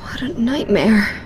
What a nightmare.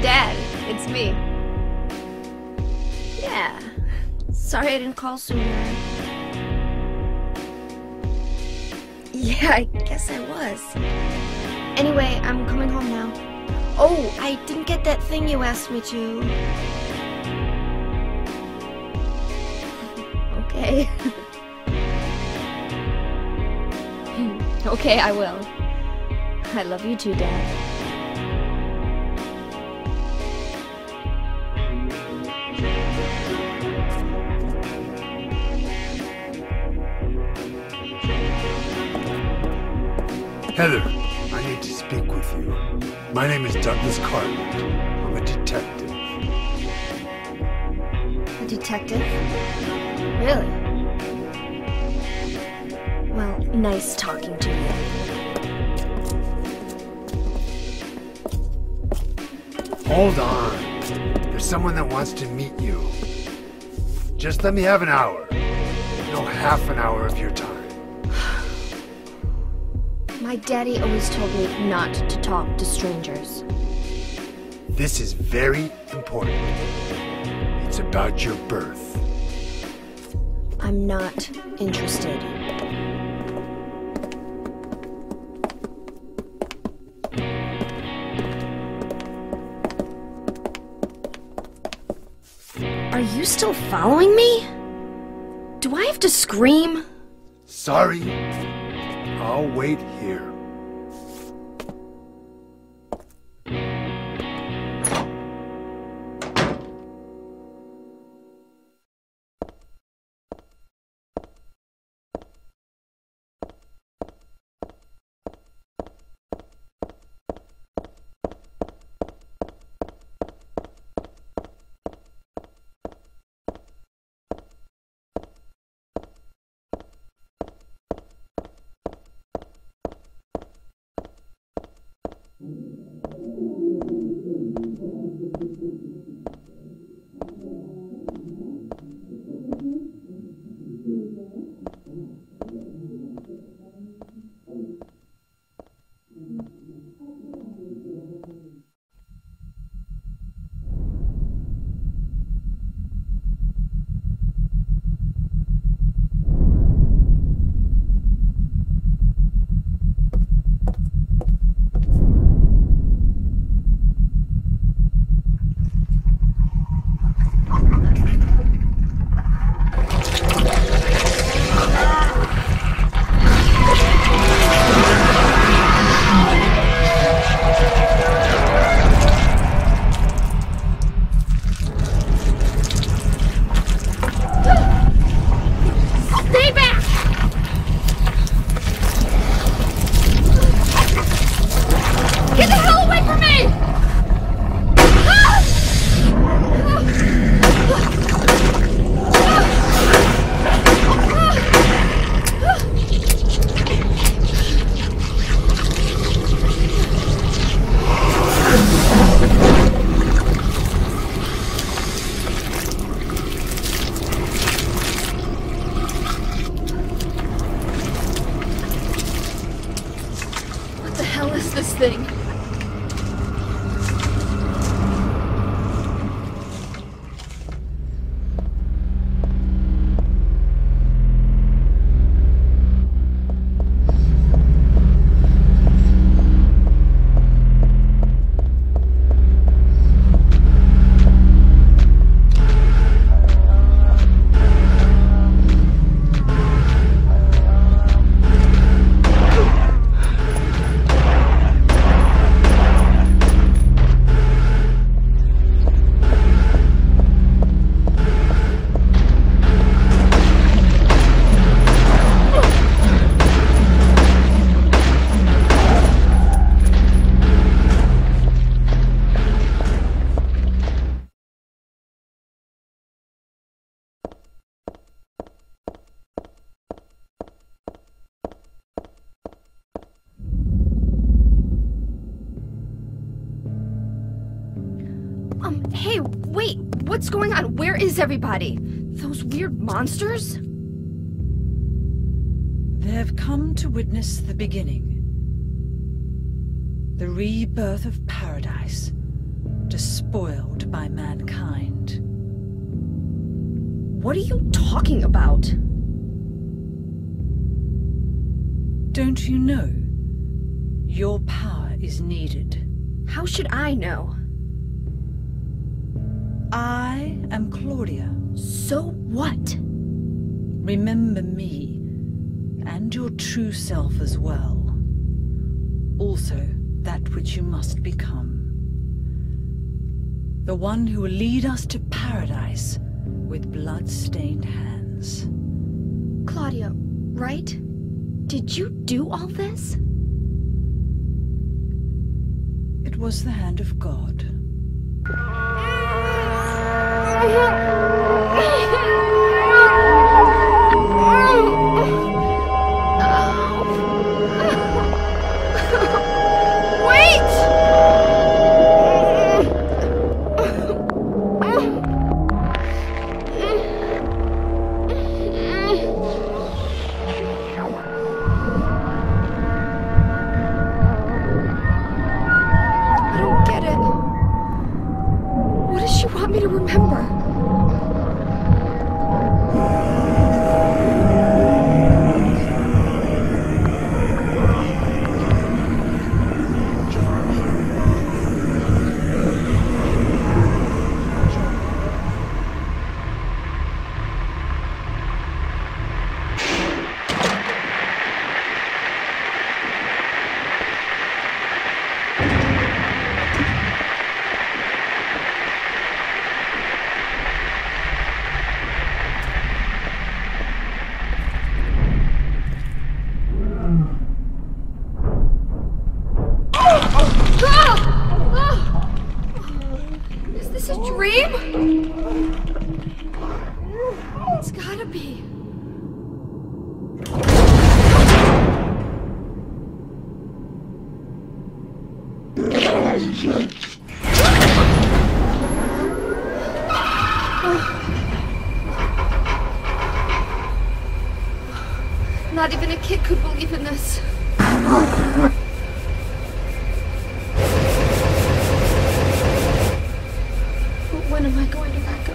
Dad, it's me. Yeah. Sorry I didn't call sooner. Yeah, I guess I was. Anyway, I'm coming home now. Oh, I didn't get that thing you asked me to. Okay. Okay, I will. I love you too, Dad. Heather, I need to speak with you. My name is Douglas Cartland. I'm a detective. A detective? Really? Well, nice talking to you. Hold on. There's someone that wants to meet you. Just let me have an hour. No, half an hour of your time. My daddy always told me not to talk to strangers. This is very important. It's about your birth. I'm not interested. Are you still following me? Do I have to scream? Sorry. I'll wait here. Hey, wait, what's going on? Where is everybody? Those weird monsters? They've come to witness the beginning. The rebirth of paradise, despoiled by mankind. What are you talking about? Don't you know? Your power is needed. How should I know? I am Claudia. So what? Remember me, and your true self as well. Also, that which you must become. The one who will lead us to paradise with blood-stained hands. Claudia, right? Did you do all this? It was the hand of God. Me to remember. Is this a dream? It's gotta be. Not even a kid could believe in this. When am I going to let go?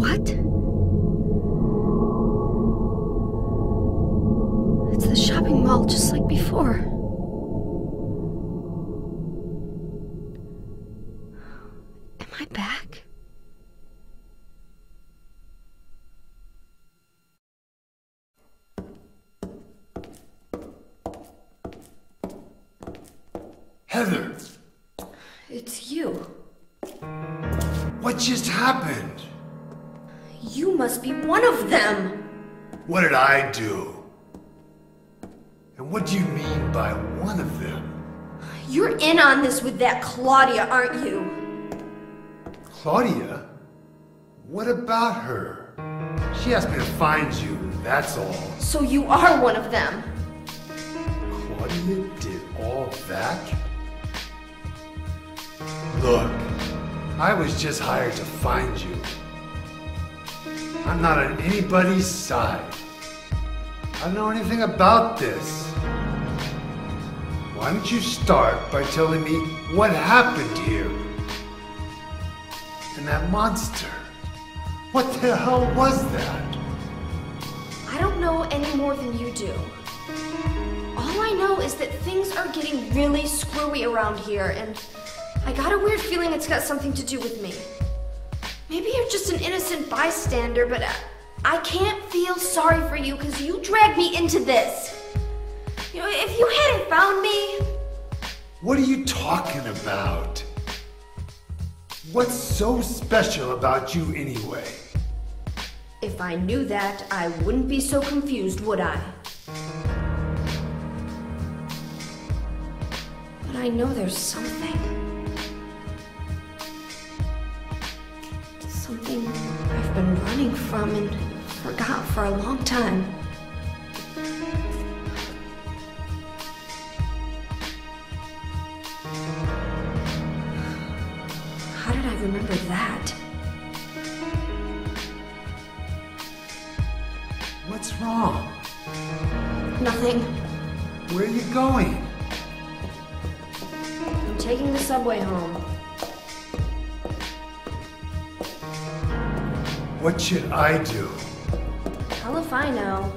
What? It's the shopping mall just like before. Am I back? Heather! It's you. What just happened? You must be one of them. What did I do? And what do you mean by one of them? You're in on this with that Claudia, aren't you? Claudia? What about her? She asked me to find you, that's all. So you are one of them. Claudia did all that? Look, I was just hired to find you. I'm not on anybody's side. I don't know anything about this. Why don't you start by telling me what happened here? And that monster, what the hell was that? I don't know any more than you do. All I know is that things are getting really screwy around here, and I got a weird feeling it's got something to do with me. Maybe you're just an innocent bystander, but I can't feel sorry for you because you dragged me into this. You know, if you hadn't found me... What are you talking about? What's so special about you anyway? If I knew that, I wouldn't be so confused, would I? But I know there's something. Something I've been running from and forgot for a long time. How did I remember that? What's wrong? Nothing. Where are you going? I'm taking the subway home. What should I do? Hell if I know.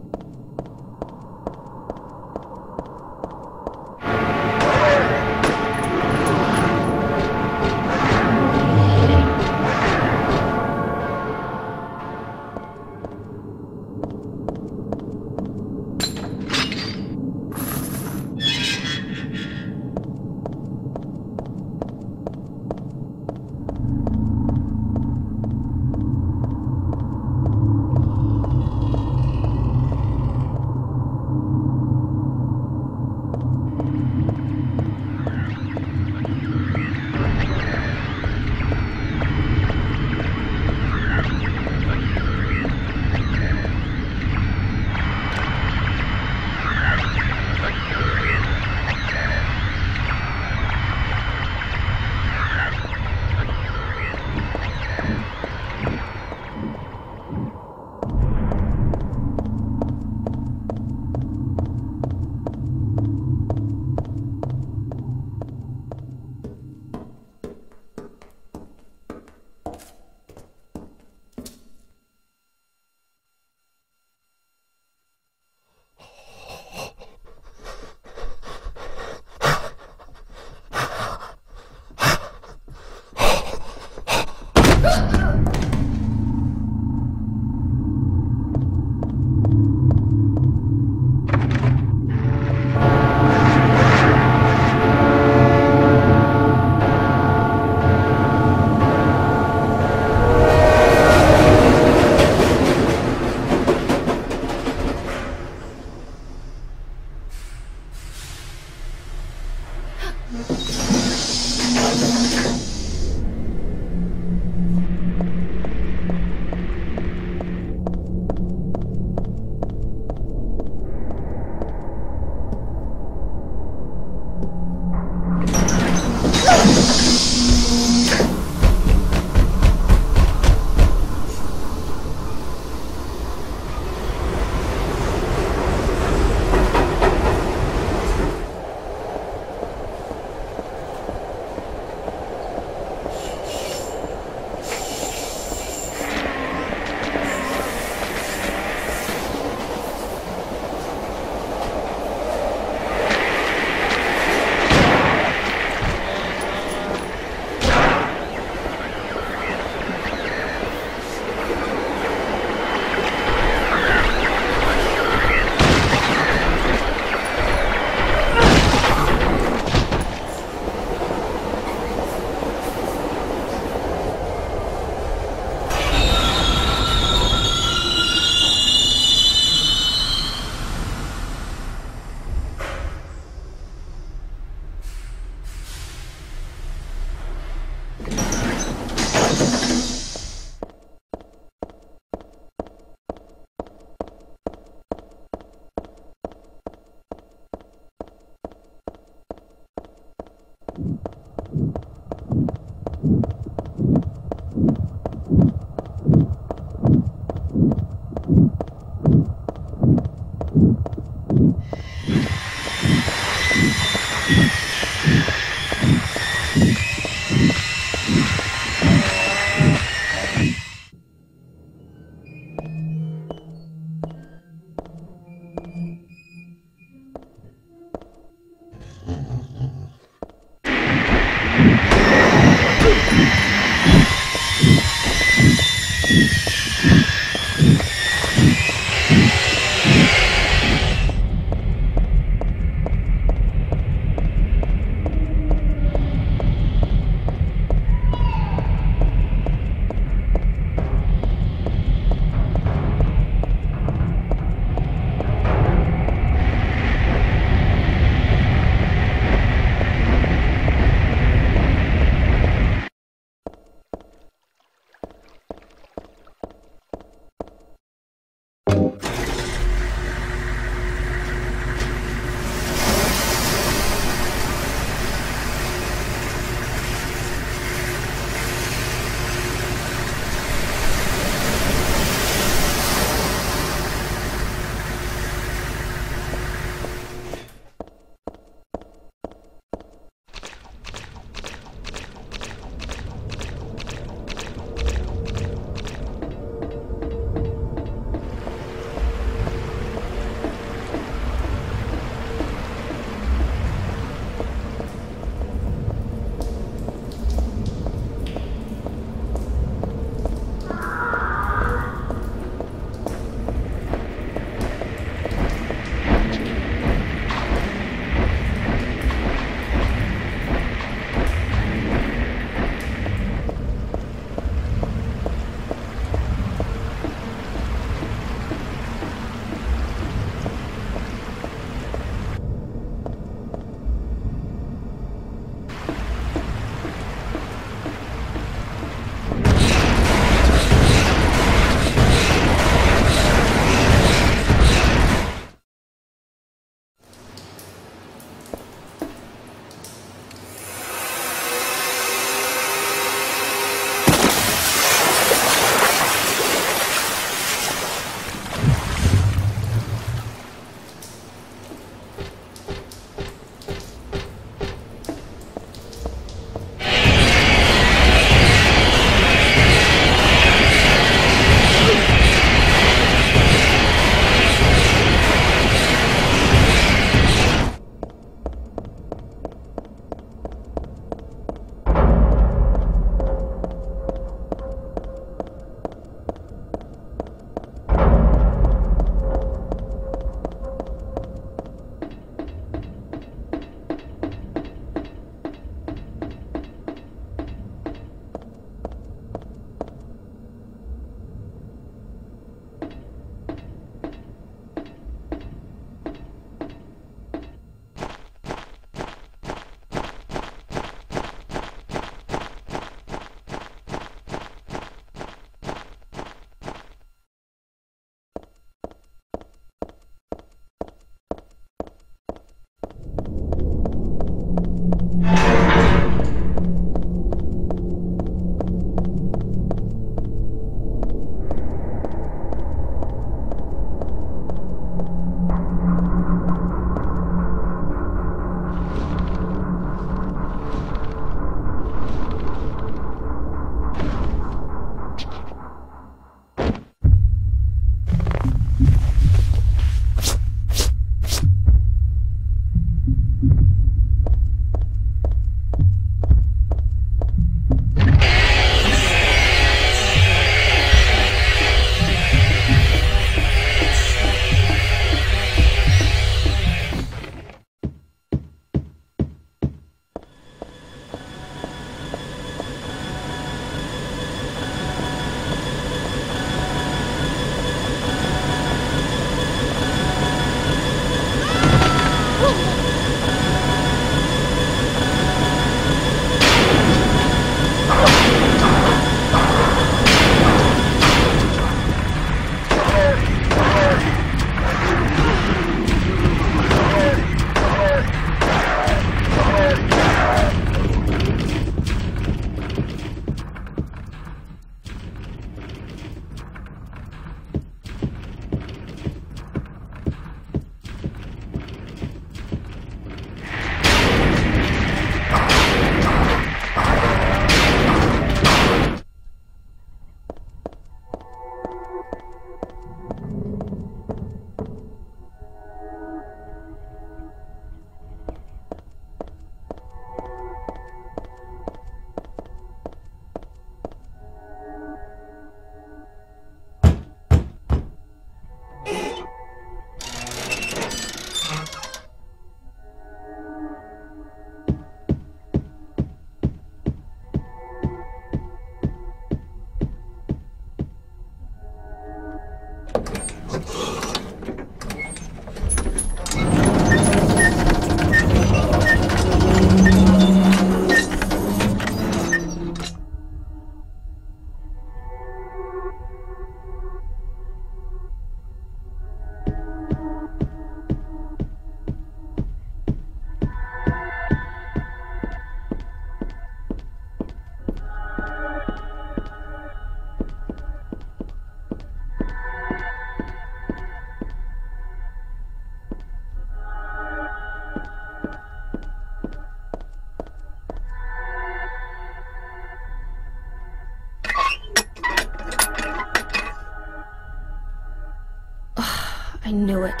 I knew it.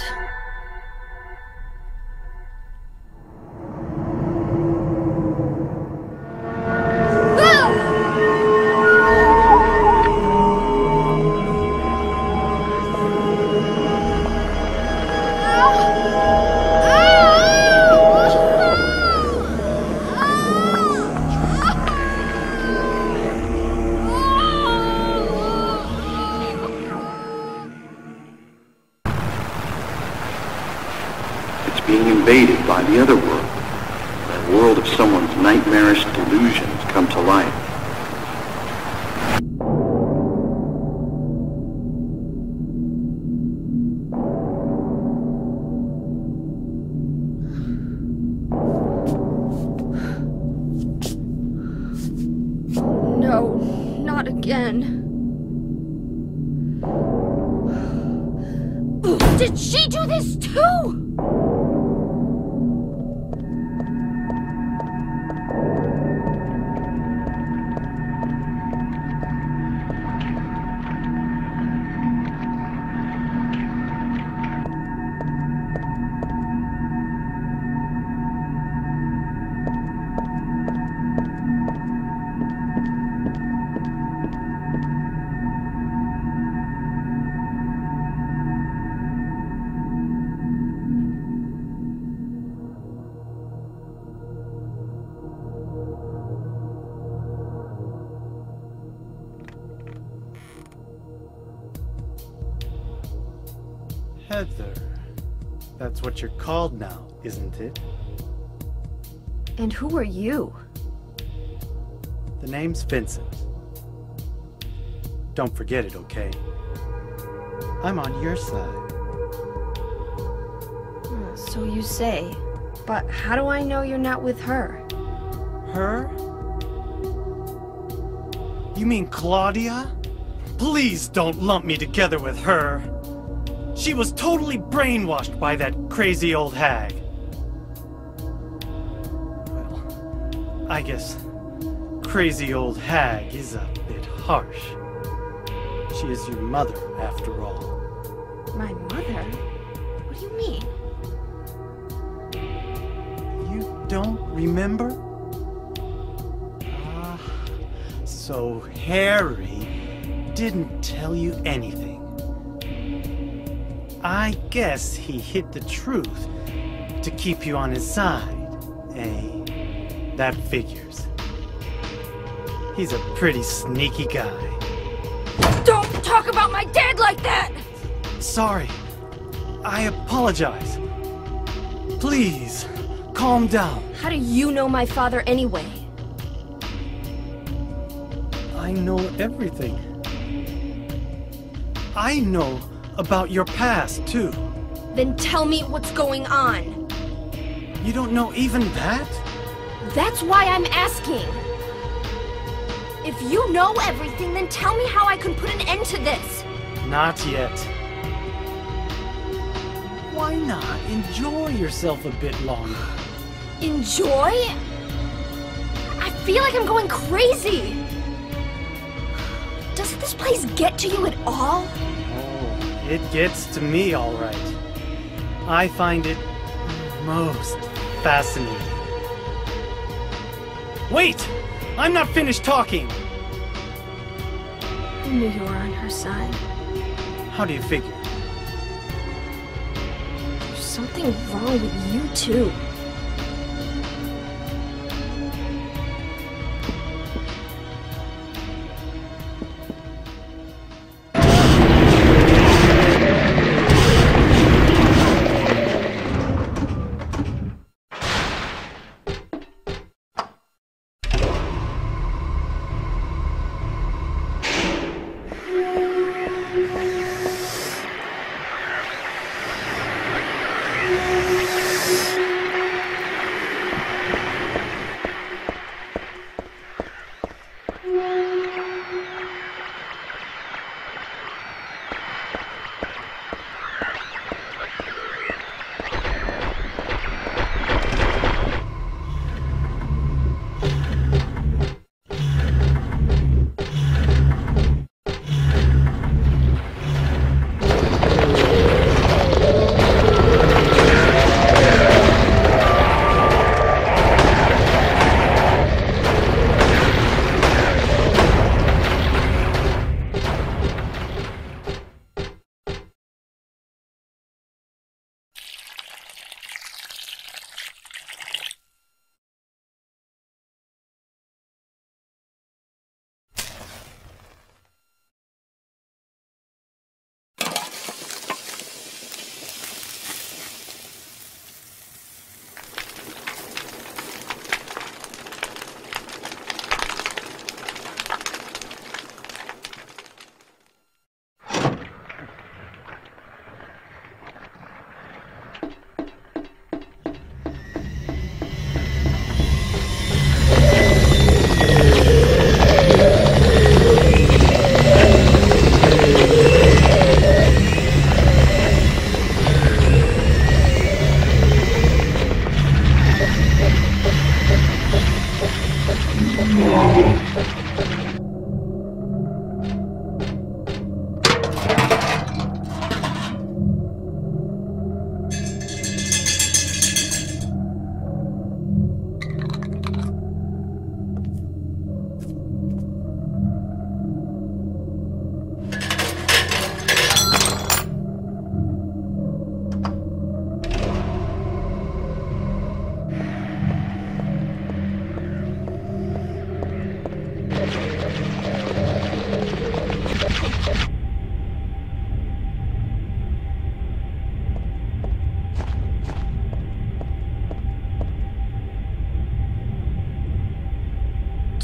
Being invaded by the other world. That world of someone's nightmarish delusions come to life. No, not again. Did she do this too? Heather. That's what you're called now, isn't it? And who are you? The name's Vincent. Don't forget it, okay? I'm on your side. So you say. But how do I know you're not with her? Her? You mean Claudia? Please don't lump me together with her. She was totally brainwashed by that crazy old hag. Well, I guess crazy old hag is a bit harsh. She is your mother, after all. My mother? What do you mean? You don't remember? So Harry didn't tell you anything. I guess he hid the truth to keep you on his side, eh? That figures. He's a pretty sneaky guy. Don't talk about my dad like that! Sorry. I apologize. Please, calm down. How do you know my father anyway? I know everything. I know about your past, too. Then tell me what's going on. You don't know even that? That's why I'm asking. If you know everything, then tell me how I can put an end to this. Not yet. Why not enjoy yourself a bit longer? Enjoy? I feel like I'm going crazy. Does this place get to you at all? It gets to me, all right. I find it most fascinating. Wait! I'm not finished talking! I knew you were on her side. How do you figure? There's something wrong with you, too.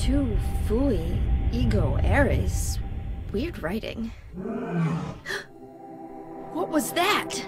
Tu fui ego eris. Weird writing. What was that?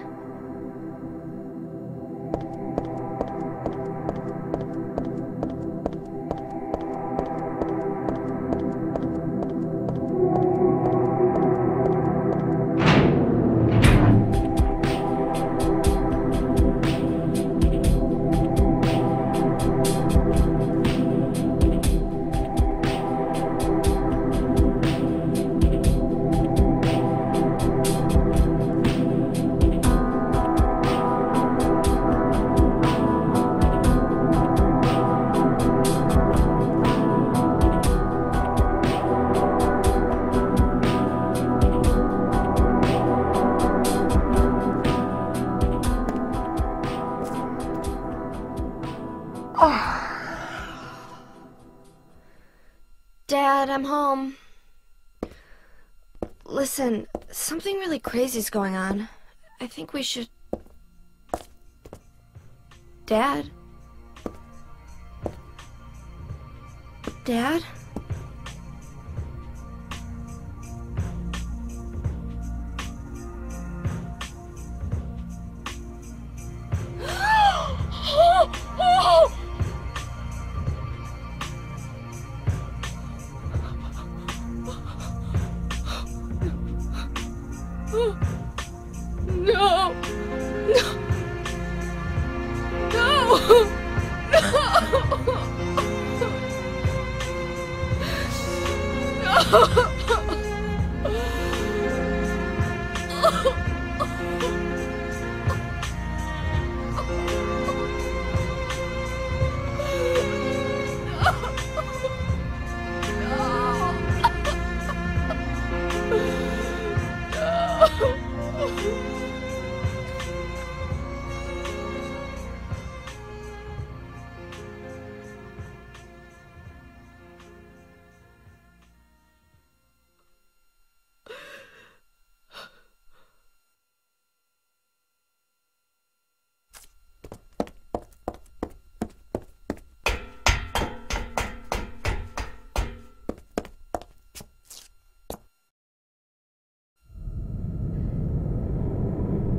Dad, I'm home. Listen, something really crazy's going on. I think we should... Dad? Dad? No! No!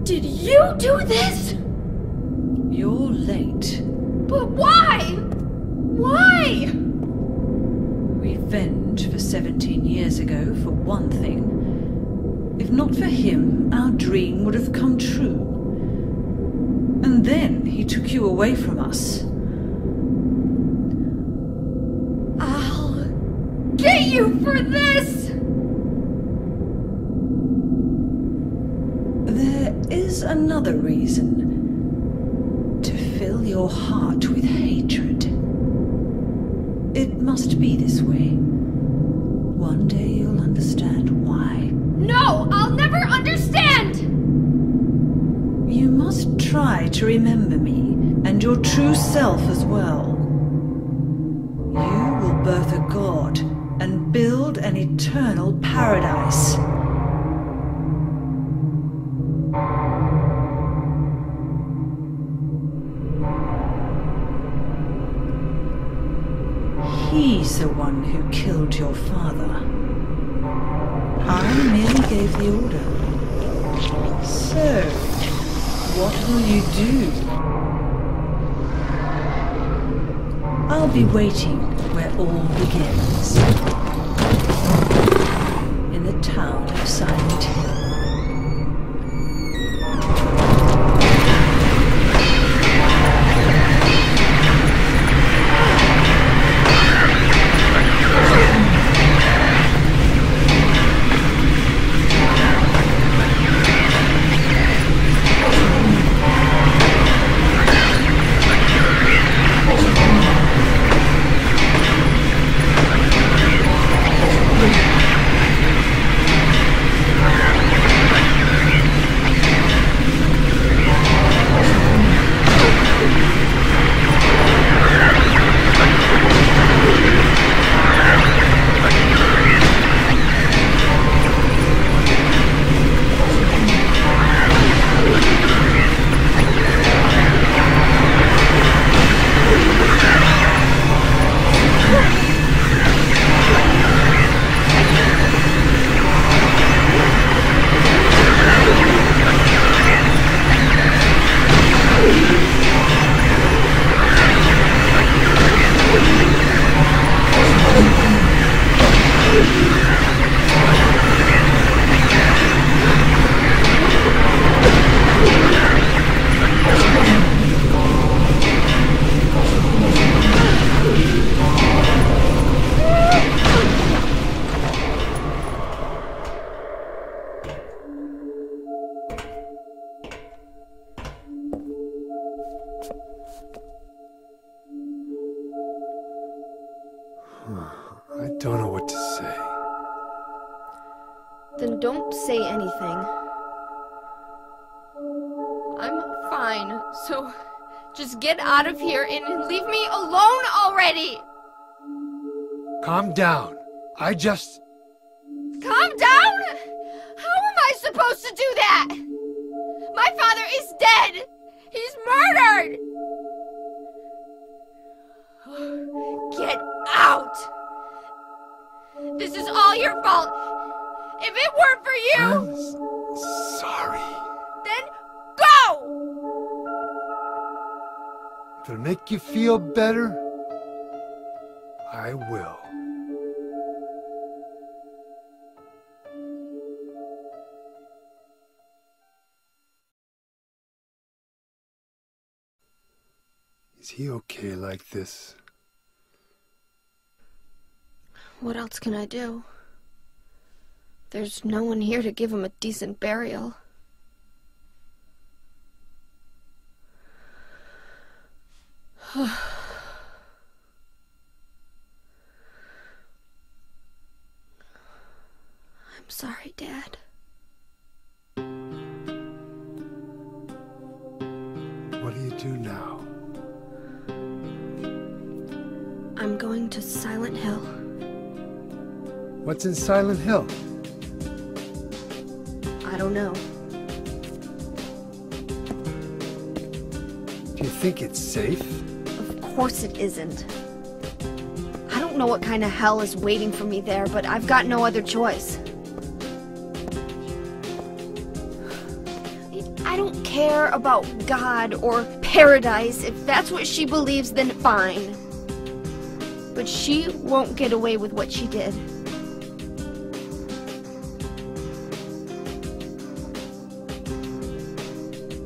Did you do this? You're late. But why? Why? Revenge for 17 years ago, for one thing. If not for him, our dream would have come true. And then he took you away from us. I'll get you for this! There is another reason. To fill your heart with hatred. It must be this way. One day you'll understand why. No, I'll never understand! You must try to remember me, and your true self as well. You will birth a god, and build an eternal paradise. He's the one who killed your father. I merely gave the order. So, what will you do? I'll be waiting where all begins. In the town of Silent Hill. I don't know what to say. Then don't say anything. I'm fine, so just get out of here and leave me alone already! Calm down. Calm down? How am I supposed to do that? My father is dead! He's murdered! Get out! This is all your fault! If it weren't for you... I'm sorry. Then go! If it'll make you feel better, I will. Is he okay like this? What else can I do? There's no one here to give him a decent burial. I'm sorry, Dad. What do you do now? I'm going to Silent Hill. What's in Silent Hill? I don't know. Do you think it's safe? Of course it isn't. I don't know what kind of hell is waiting for me there, but I've got no other choice. I don't care about God or paradise. If that's what she believes, then fine. But she won't get away with what she did.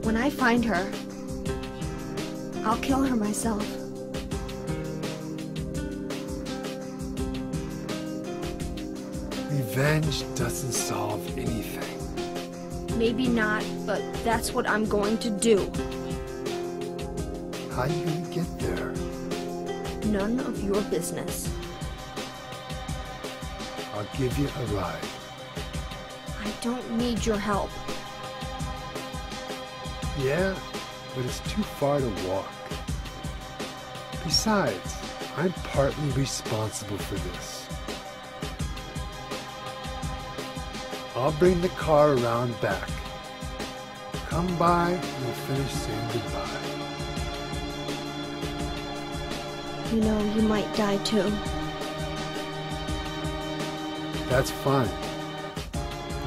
When I find her, I'll kill her myself. Revenge doesn't solve anything. Maybe not, but that's what I'm going to do. How are you gonna get there? None of your business. I'll give you a ride. I don't need your help. Yeah, but it's too far to walk. Besides, I'm partly responsible for this. I'll bring the car around back. Come by and we'll finish saying goodbye. You know, you might die too. That's fine.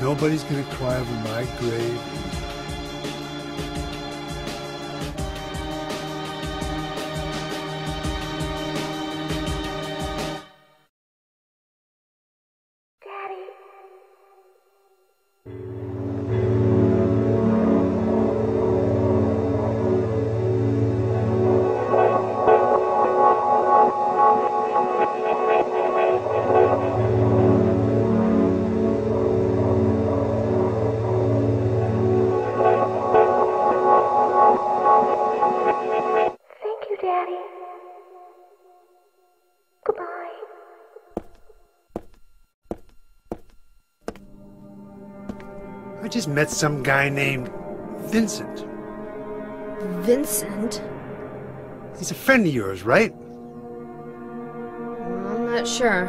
Nobody's gonna cry over my grave. I just met some guy named Vincent. Vincent? He's a friend of yours, right? I'm not sure.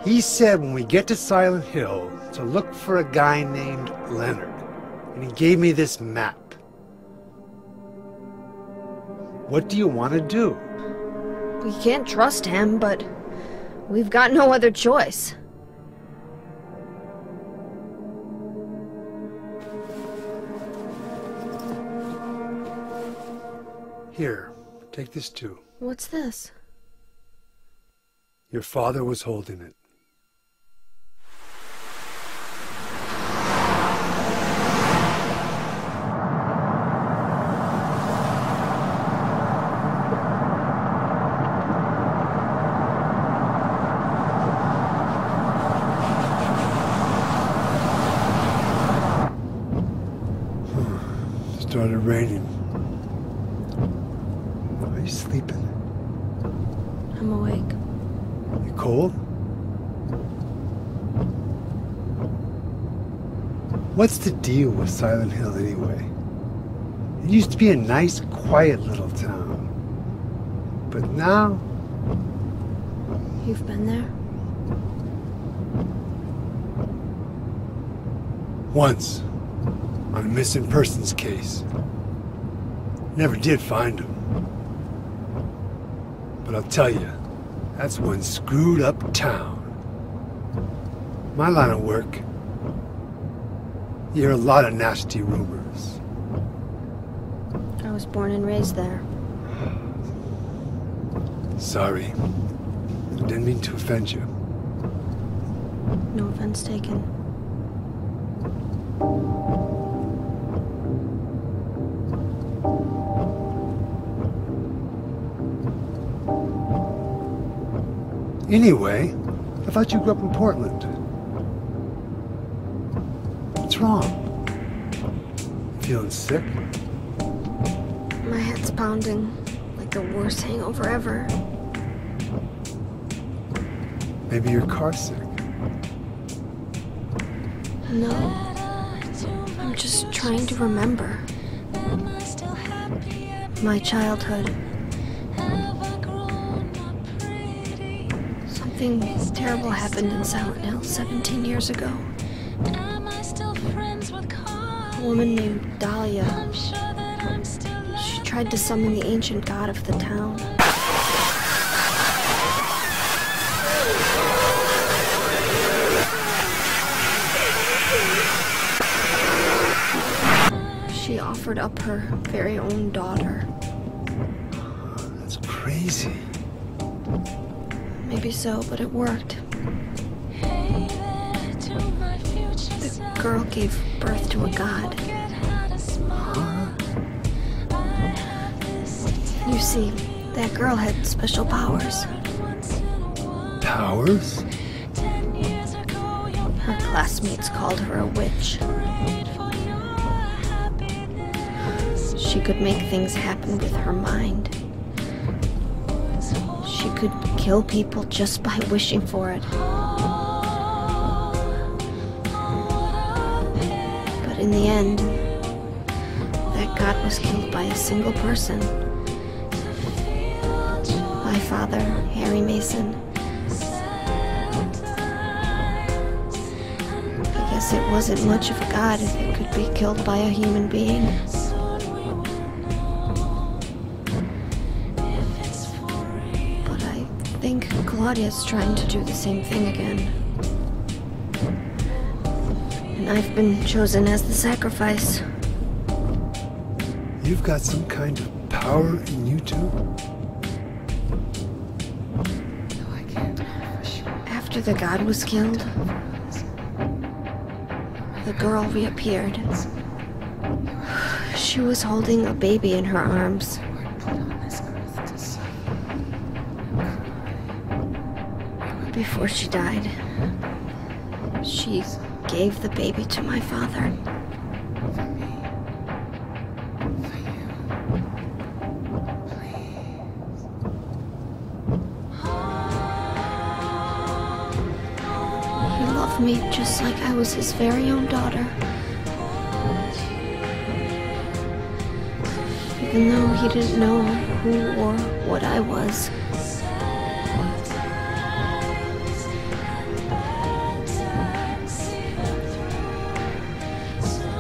He said when we get to Silent Hill to look for a guy named Leonard. And he gave me this map. What do you want to do? We can't trust him, but we've got no other choice. Here, take this too. What's this? Your father was holding it. Started raining. Are you sleeping? I'm awake. You cold? What's the deal with Silent Hill anyway? It used to be a nice, quiet little town. But now... You've been there? Once. On a missing persons case. Never did find him. But I'll tell you, that's one screwed up town. My line of work, you hear a lot of nasty rumors. I was born and raised there. Sorry. I didn't mean to offend you. No offense taken. Anyway, I thought you grew up in Portland. wrong? Feeling sick? My head's pounding like the worst hangover ever. Maybe you're car sick. No. I'm just trying to remember. My childhood. Something terrible happened in Silent Hill 17 years ago. A woman named Dahlia. She tried to summon the ancient god of the town. She offered up her very own daughter. That's crazy. Maybe so, but it worked. The girl gave birth to a god. You see, that girl had special powers. Powers? Her classmates called her a witch. She could make things happen with her mind. She could kill people just by wishing for it. But in the end, that god was killed by a single person. My father, Harry Mason. I guess it wasn't much of a god if it could be killed by a human being. But I think Claudia's trying to do the same thing again. And I've been chosen as the sacrifice. You've got some kind of power in you too? After the god was killed, the girl reappeared. She was holding a baby in her arms. Before she died, she gave the baby to my father. Me just like I was his very own daughter. Even though he didn't know who or what I was.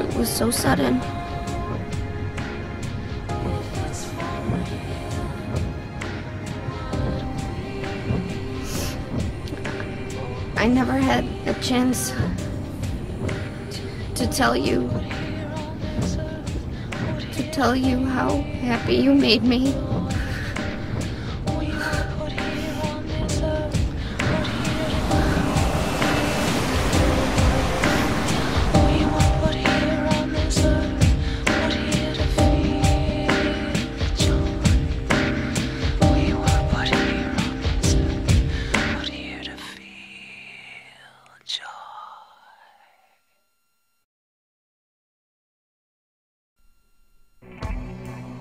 It was so sudden. I never had a chance to tell you how happy you made me.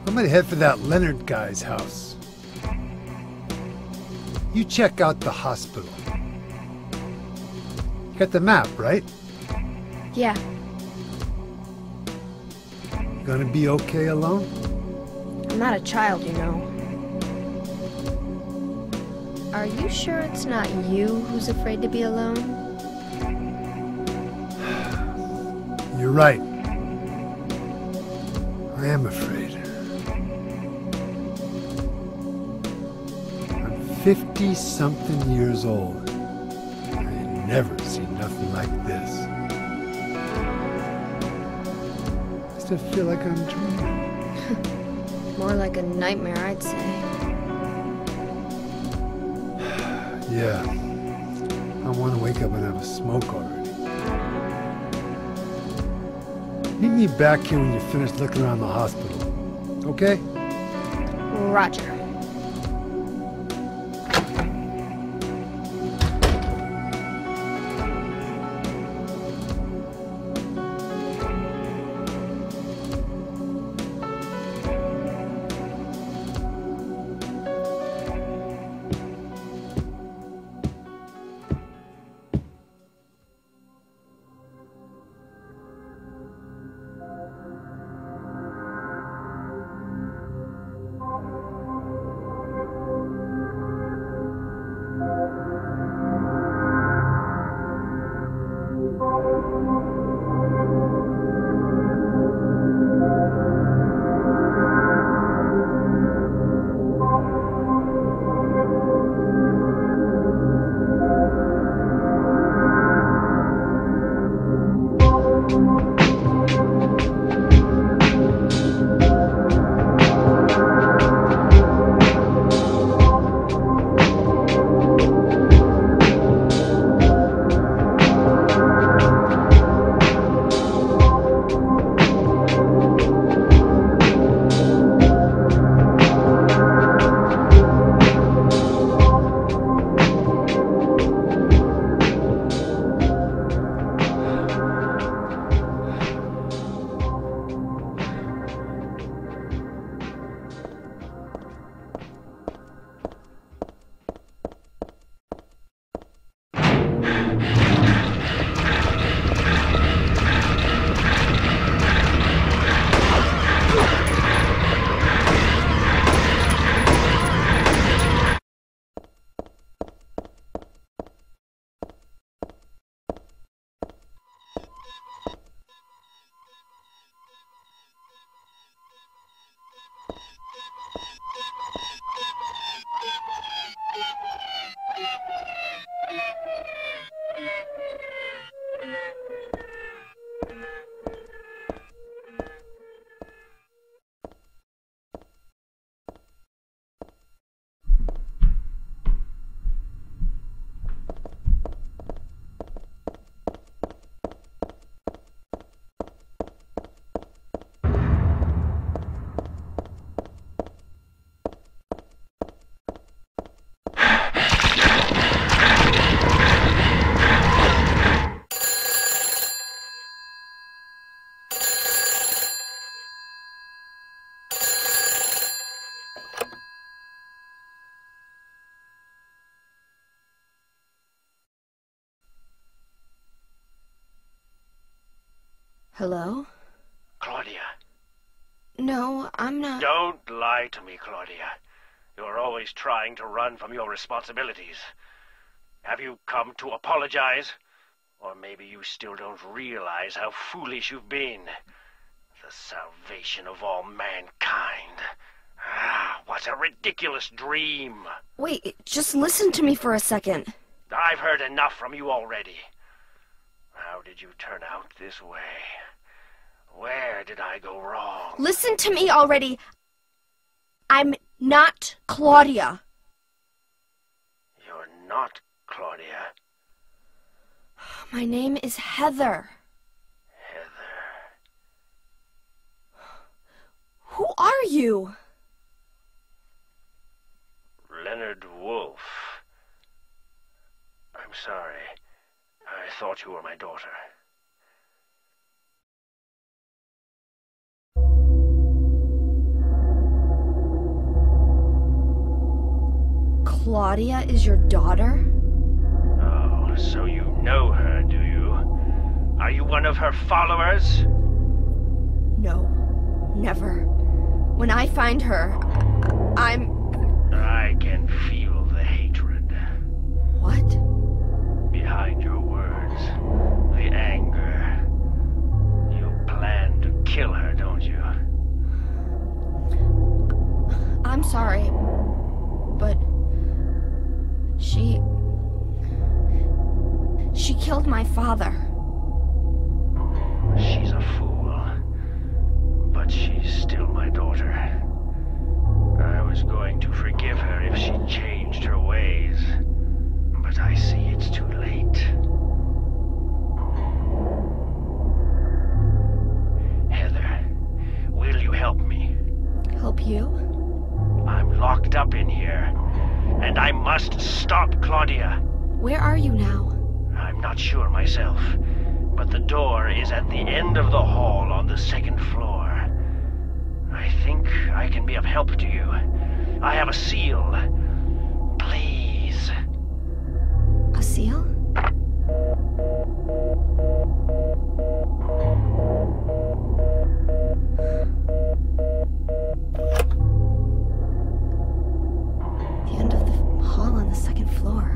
I'm gonna head for that Leonard guy's house. You check out the hospital. You got the map, right? Yeah. You gonna be okay alone? I'm not a child, you know. Are you sure it's not you who's afraid to be alone? You're right. I am afraid. I'm 50-something years old. I ain't never seen nothing like this. I still feel like I'm dreaming. More like a nightmare, I'd say. Yeah. I want to wake up and have a smoke already. Meet me back here when you finish looking around the hospital. Okay? Roger. Hello? Claudia. No, I'm not. Don't lie to me, Claudia. You're always trying to run from your responsibilities. Have you come to apologize? Or maybe you still don't realize how foolish you've been. The salvation of all mankind. Ah, what a ridiculous dream. Wait, just listen to me for a second. I've heard enough from you already. How did you turn out this way? Where did I go wrong? Listen to me already. I'm not Claudia. You're not Claudia. My name is Heather. Heather. Who are you? Leonard Wolf. I'm sorry. I thought you were my daughter. Claudia is your daughter? Oh, so you know her, do you? Are you one of her followers? No, never. When I find her, I can feel the hatred. What? Behind your words. The anger. You plan to kill her, don't you? I'm sorry, but She killed my father. She's a fool. But she's still my daughter. I was going to forgive her if she changed her ways. But I see it's too late. Heather, will you help me? Help you? I'm locked up in here. And I must stop Claudia. Where are you now? I'm not sure myself, but the door is at the end of the hall on the second floor. I think I can be of help to you. I have a seal. Please. A seal? The end of the hall on the second floor.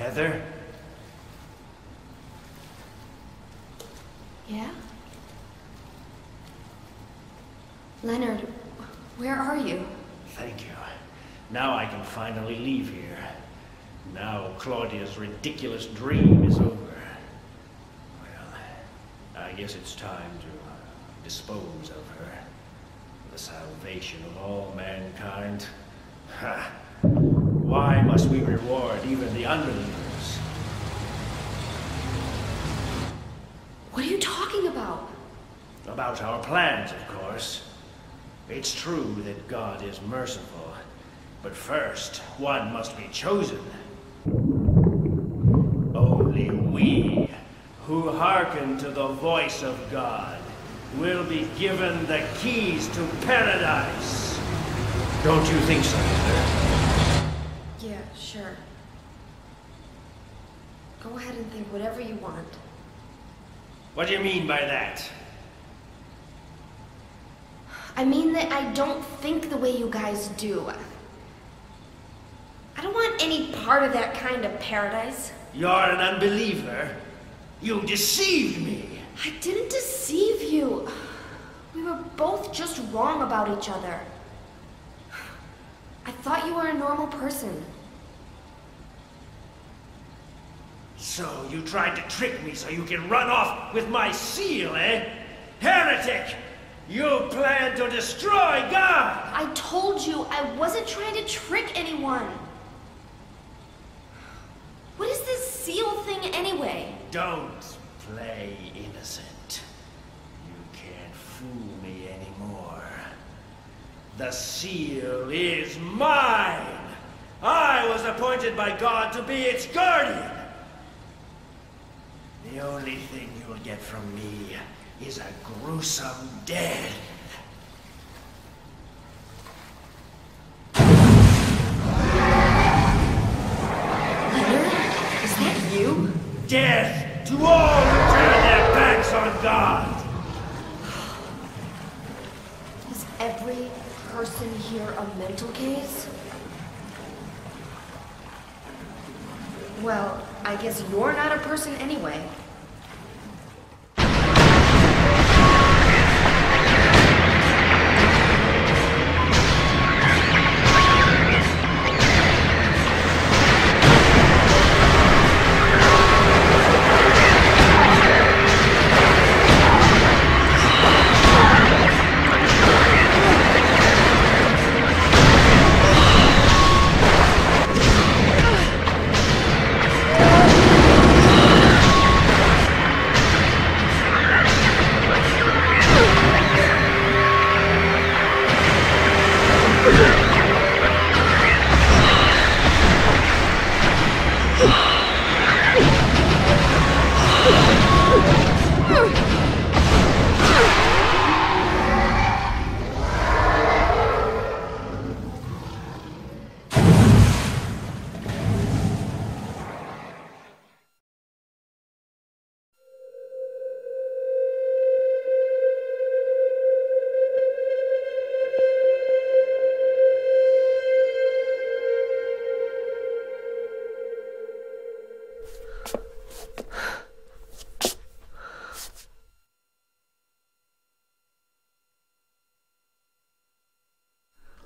Heather? Yeah? Leonard, where are you? Thank you. Now I can finally leave here. Now Claudia's ridiculous dream is over. Well, I guess it's time to dispose of her. The salvation of all mankind. Ha! Why must we reward even the unbelievers? What are you talking about? About our plans, of course. It's true that God is merciful, but first, one must be chosen. Only we, who hearken to the voice of God, will be given the keys to paradise. Don't you think so, Heather? Yeah, sure. Go ahead and think whatever you want. What do you mean by that? I mean that I don't think the way you guys do. I don't want any part of that kind of paradise. You're an unbeliever. You deceived me. I didn't deceive you. We were both just wrong about each other. I thought you were a normal person. So you tried to trick me so you can run off with my seal, eh? Heretic! You plan to destroy God! I told you I wasn't trying to trick anyone. What is this seal thing anyway? Don't play innocent. You can't fool me anymore. The seal is mine! I was appointed by God to be its guardian! The only thing you'll get from me is a gruesome death. Leonard? Is that you? Death to all who turn their backs on God! Is every person here a mental case? Well, I guess you're not a person anyway.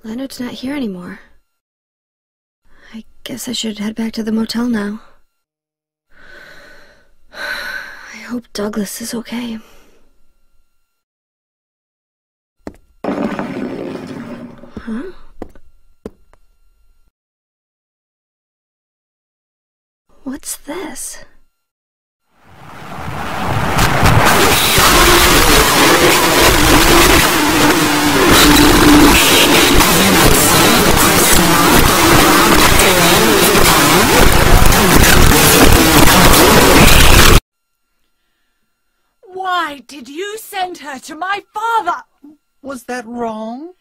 Leonard's not here anymore. I guess I should head back to the motel now. I hope Douglas is okay. Huh? What's this? Why did you send her to my father? Was that wrong?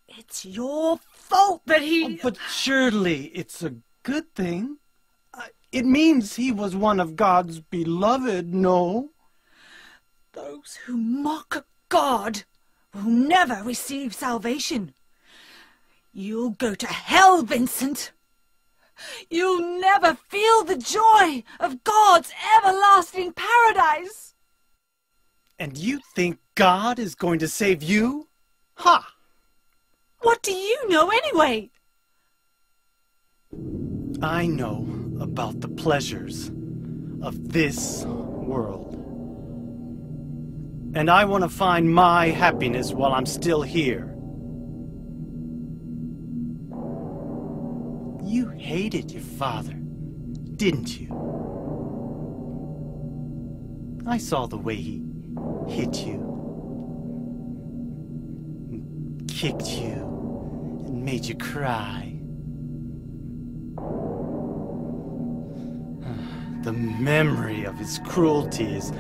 It's your fault that he... Oh, but surely it's a good thing. It means he was one of God's beloved, no? Those who mock God will never receive salvation. You'll go to hell, Vincent. You'll never feel the joy of God's everlasting paradise. And you think God is going to save you? Ha! What do you know anyway? I know about the pleasures of this world. And I want to find my happiness while I'm still here. You hated your father, didn't you? I saw the way he hit you, and kicked you, and made you cry. The memory of his cruelty is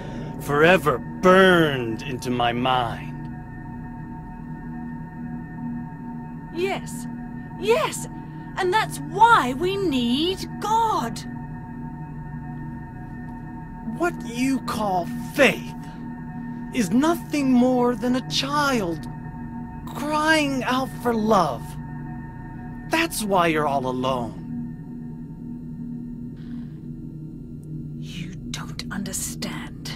forever burned into my mind. Yes, yes, and that's why we need God. What you call faith is nothing more than a child crying out for love. That's why you're all alone. You don't understand.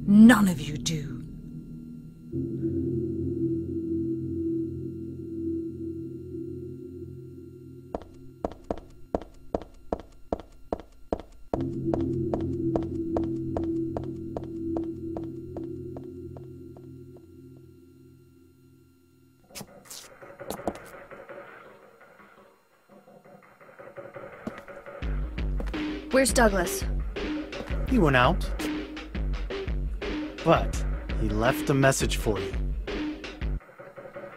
None of you do. Where's Douglas? He went out. But he left a message for you.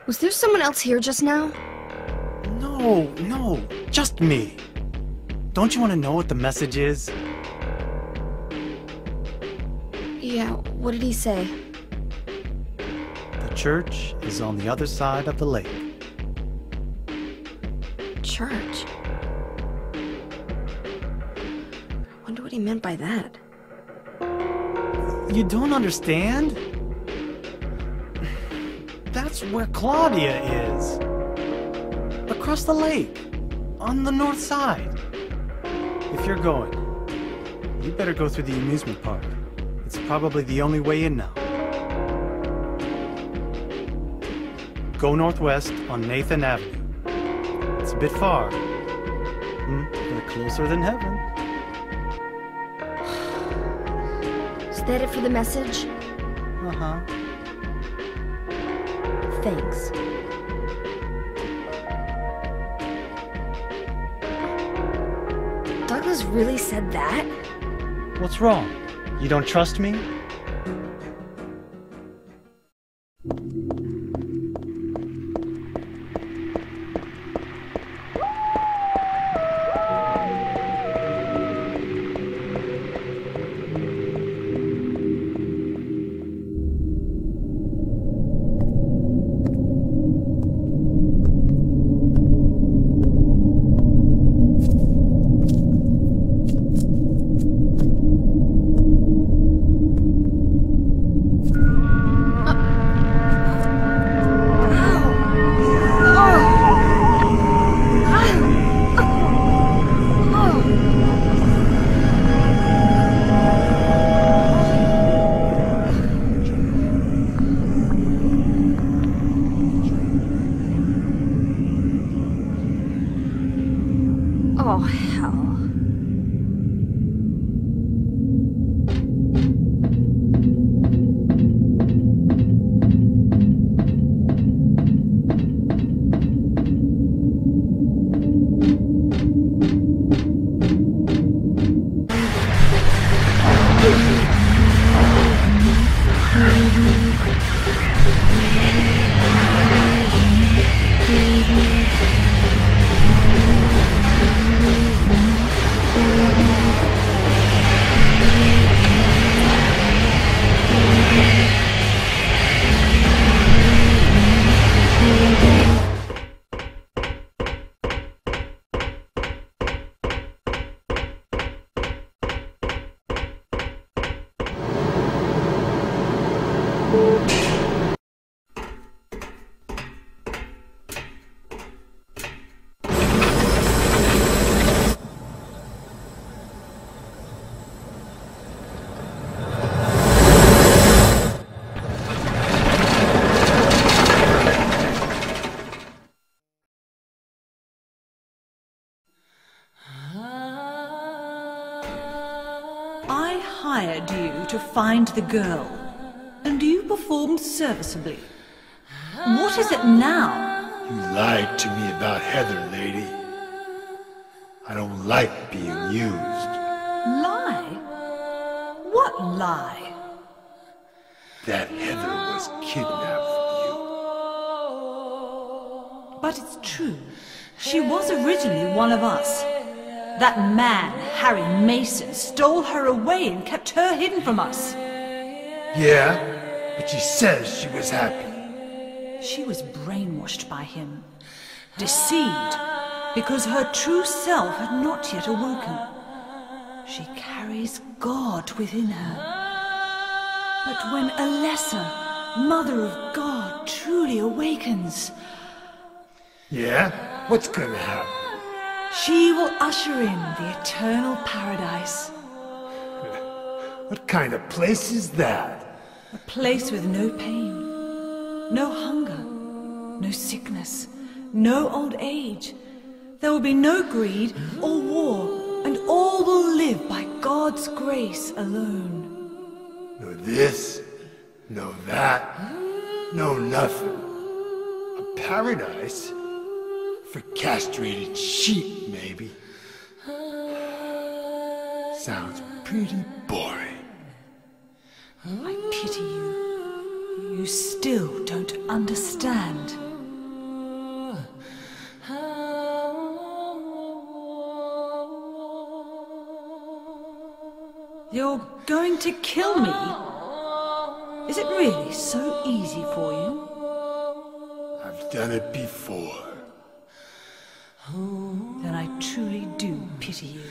Was there someone else here just now? No, just me. Don't you want to know what the message is? Yeah, what did he say? The church is on the other side of the lake. Church? Wonder what he meant by that. You don't understand? That's where Claudia is. Across the lake. On the north side. If you're going, you better go through the amusement park. It's probably the only way in now. Go northwest on Nathan Avenue. It's a bit far, but closer than heaven. Is that it for the message? Uh-huh. Thanks. Douglas really said that? What's wrong? You don't trust me? Oh, hell. hired you to find the girl, and you performed serviceably. What is it now? You lied to me about Heather, lady. I don't like being used. Lie? What lie? That Heather was kidnapped from you. But it's true. She was originally one of us. That man, Harry Mason, stole her away and kept her hidden from us. Yeah, but she says she was happy. She was brainwashed by him, deceived, because her true self had not yet awoken. She carries God within her. But when a lesser, Mother of God, truly awakens... Yeah? What's gonna happen? She will usher in the eternal paradise. What kind of place is that? A place with no pain, no hunger, no sickness, no old age. There will be no greed or war, and all will live by God's grace alone. No this, no that, no nothing. A paradise? For castrated sheep, maybe. Sounds pretty boring. I pity you. You still don't understand. You're going to kill me? Is it really so easy for you? I've done it before. Then I truly do pity you.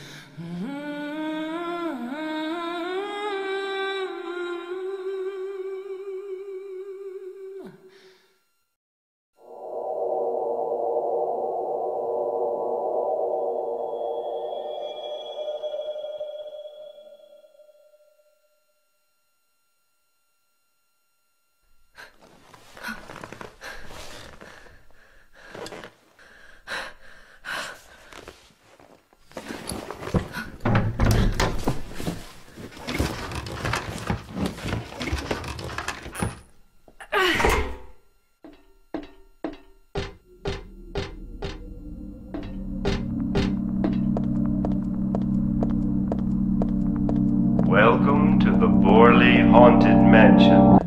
Welcome to the Borley Haunted Mansion.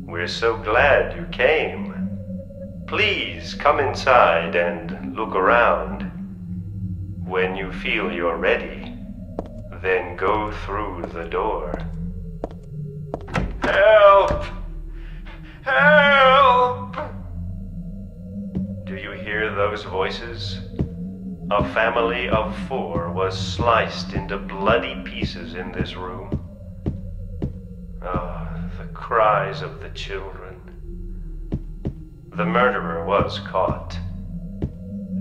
We're so glad you came. Please come inside and look around. When you feel you're ready, then go through the door. Help! Help! Do you hear those voices? A family of 4 was sliced into bloody pieces in this room. Ah, the cries of the children. The murderer was caught.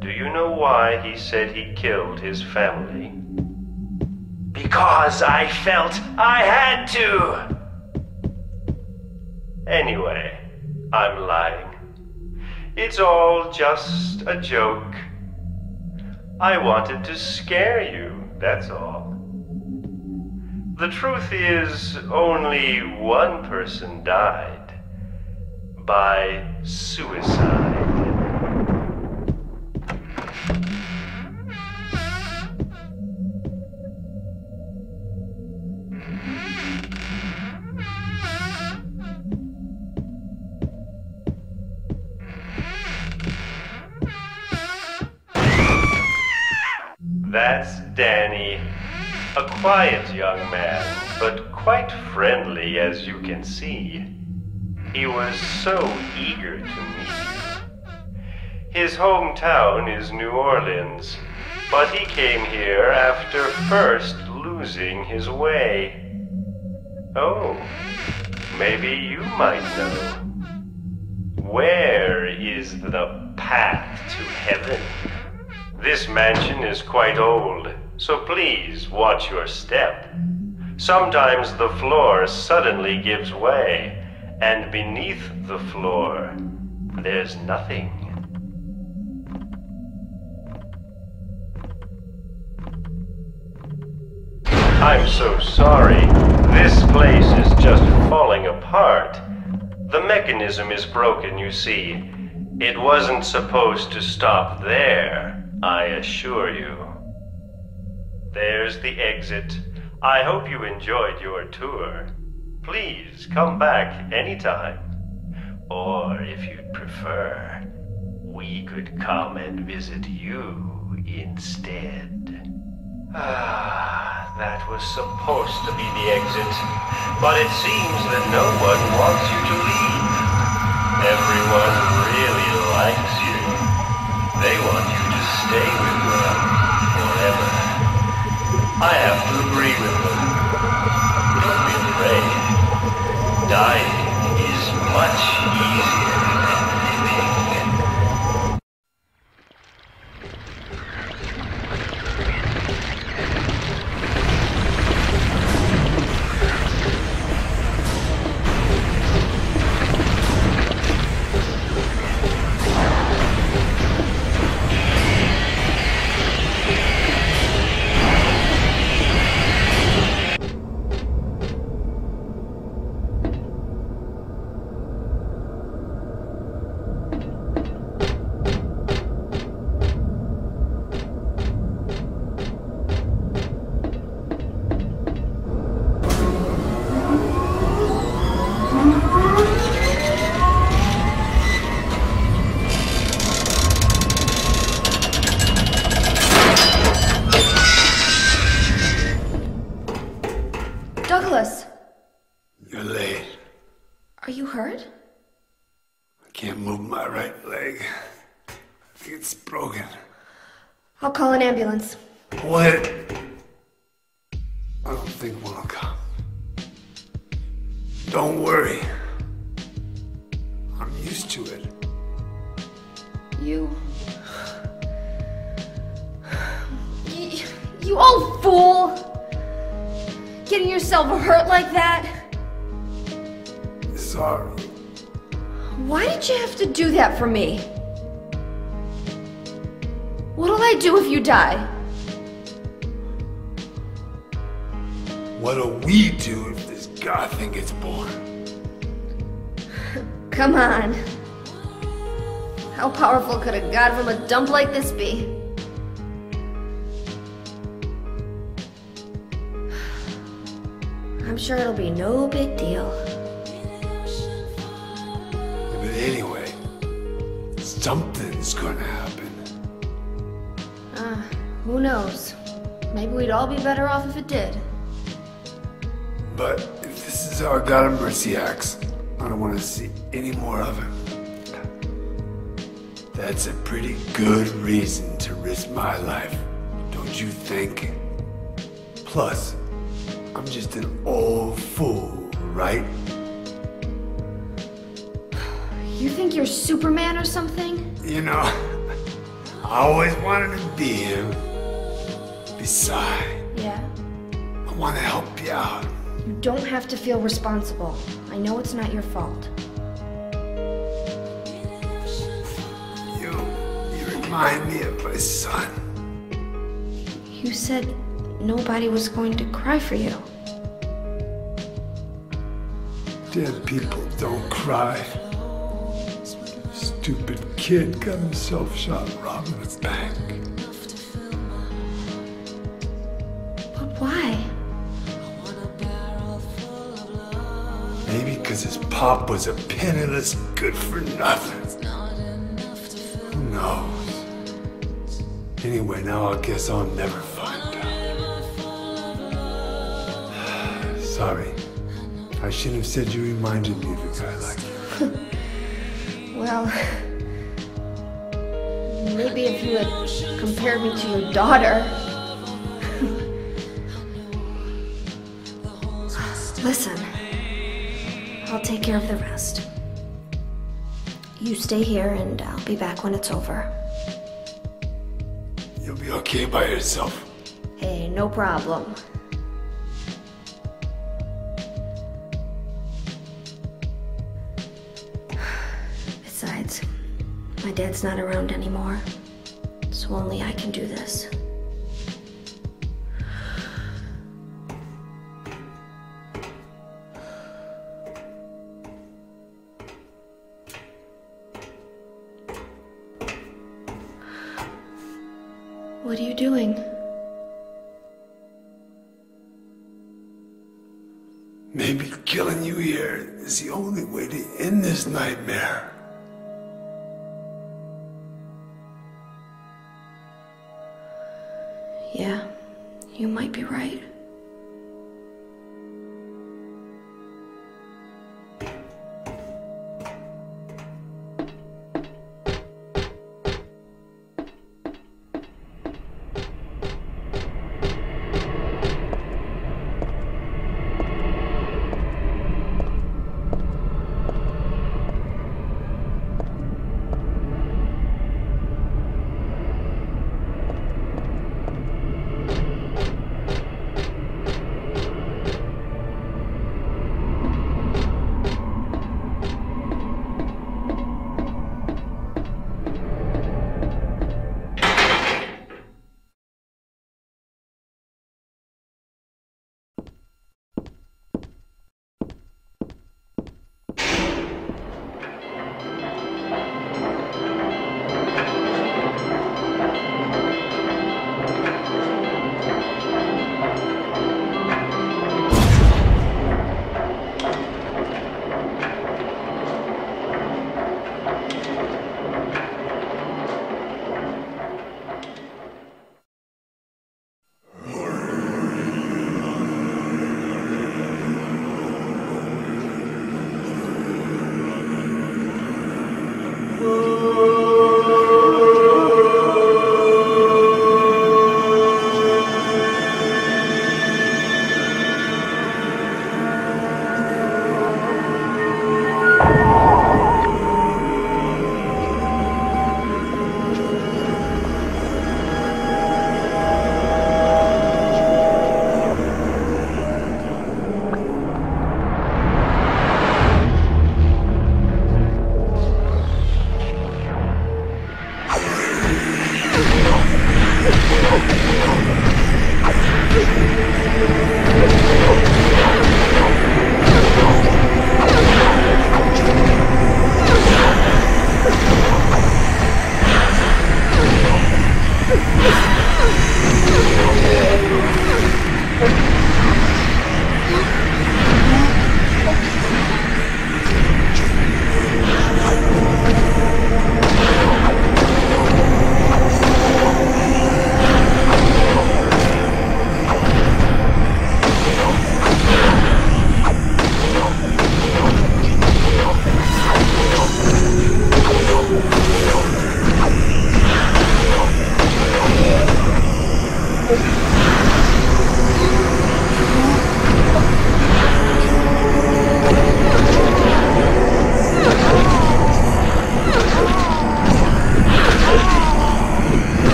Do you know why he said he killed his family? Because I felt I had to! Anyway, I'm lying. It's all just a joke. I wanted to scare you, that's all. The truth is, only one person died. By suicide. That's Danny. A quiet young man, but quite friendly as you can see. He was so eager to meet you. His hometown is New Orleans, but he came here after first losing his way. Oh, maybe you might know. Where is the path to heaven? This mansion is quite old, so please watch your step. Sometimes the floor suddenly gives way, and beneath the floor, there's nothing. I'm so sorry. This place is just falling apart. The mechanism is broken, you see. It wasn't supposed to stop there, I assure you. There's the exit. I hope you enjoyed your tour. Please come back anytime. Or if you'd prefer, we could come and visit you instead. That was supposed to be the exit, but it seems that no one wants you to leave. Everyone really likes you. They want you to stay with them forever. I have to agree with them. Don't be afraid. Dying is much easier than living. Douglas! You're late. Are you hurt? I can't move my right leg. I think it's broken. I'll call an ambulance. What? I don't think one will come. Don't worry. I'm used to it. You old fool! Getting yourself hurt like that? Sorry. Why did you have to do that for me? What'll I do if you die? What'll we do if this god thing gets born? Come on. How powerful could a god from a dump like this be? I'm sure it'll be no big deal. Yeah, but anyway, something's gonna happen. Who knows? Maybe we'd all be better off if it did. But if this is how our God of Mercy acts, I don't want to see any more of him. That's a pretty good reason to risk my life, don't you think? Plus, I'm just an old fool, right? You think you're Superman or something? You know, I always wanted to be him. Besides, Yeah. I want to help you out. You don't have to feel responsible. I know it's not your fault. You remind me of my son. You said nobody was going to cry for you. Dead people don't cry. Stupid kid got himself shot robbing a bank. But why? Maybe because his pop was a penniless good-for-nothing. Who knows? Anyway, now I guess I'll never find out. Sorry. I shouldn't have said you reminded me of a guy like you. Well, maybe if you had compared me to your daughter. Listen, I'll take care of the rest. You stay here and I'll be back when it's over. You'll be okay by yourself. Hey, no problem. Besides, my dad's not around anymore, so only I can do this. What are you doing? Maybe killing you here is the only way to end this nightmare. Yeah, you might be right.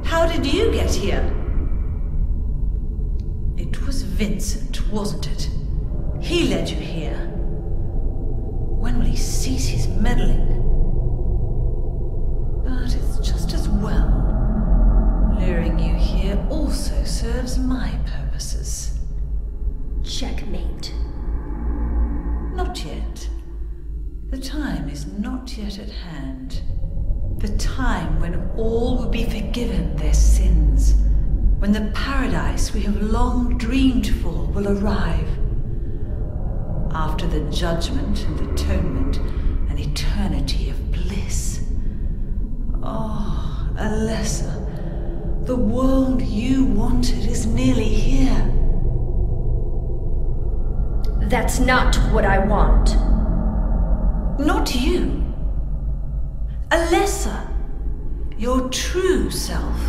How did you get here? It was Vincent, wasn't it? He led you here. When will he cease his meddling? But it's just as well. gathering you here also serves my purposes. Checkmate. Not yet. The time is not yet at hand. The time when all will be forgiven their sins. When the paradise we have long dreamed for will arrive. After the judgment and atonement, an eternity of bliss. Oh, Alessa, the world you wanted is nearly here. That's not what I want. Not you. Alessa, your true self.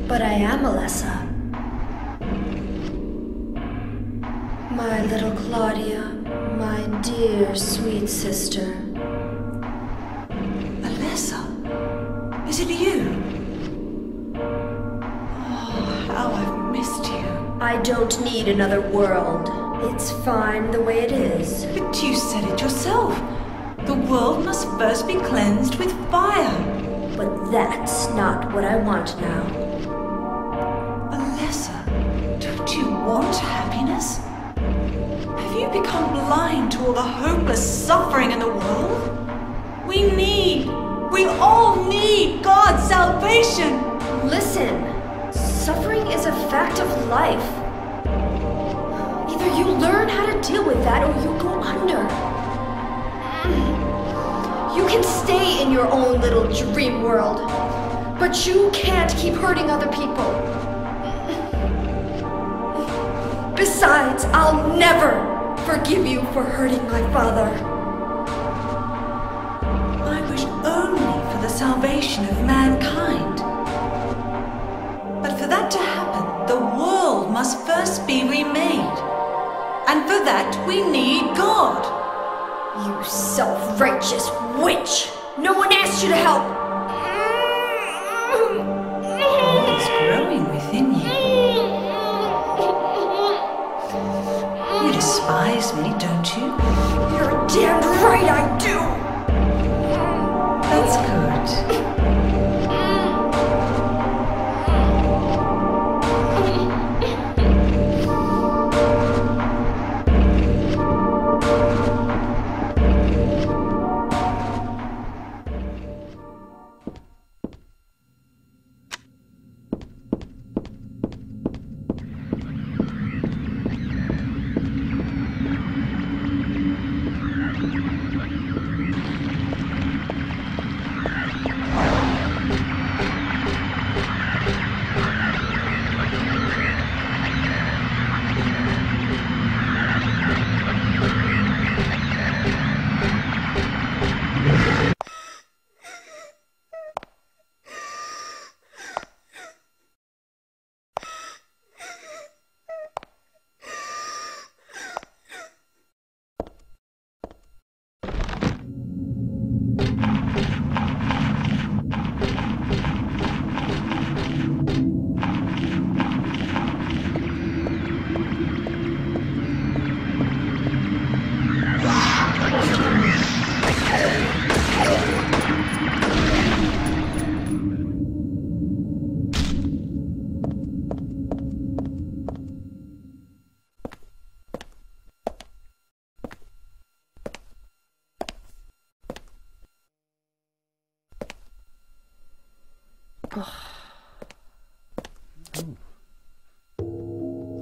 But I am Alessa. My little Claudia, my dear sweet sister. Alessa, is it you? Oh, how I've missed you. I don't need another world. It's fine the way it is. But you said it yourself. The world must first be cleansed with fire. But that's not what I want now. Alessa, don't you want happiness? Have you become blind to all the hopeless suffering in the world? We all need God's salvation! Listen, suffering is a fact of life. Either you learn how to deal with that or you go under. You can stay in your own little dream world, but you can't keep hurting other people. Besides, I'll never forgive you for hurting my father. I wish only for the salvation of mankind. But for that to happen, the world must first be remade. And for that, we need God. You self-righteous witch! No one asked you to help! It's growing within you. You despise me, don't you? You're damned right I do! That's good.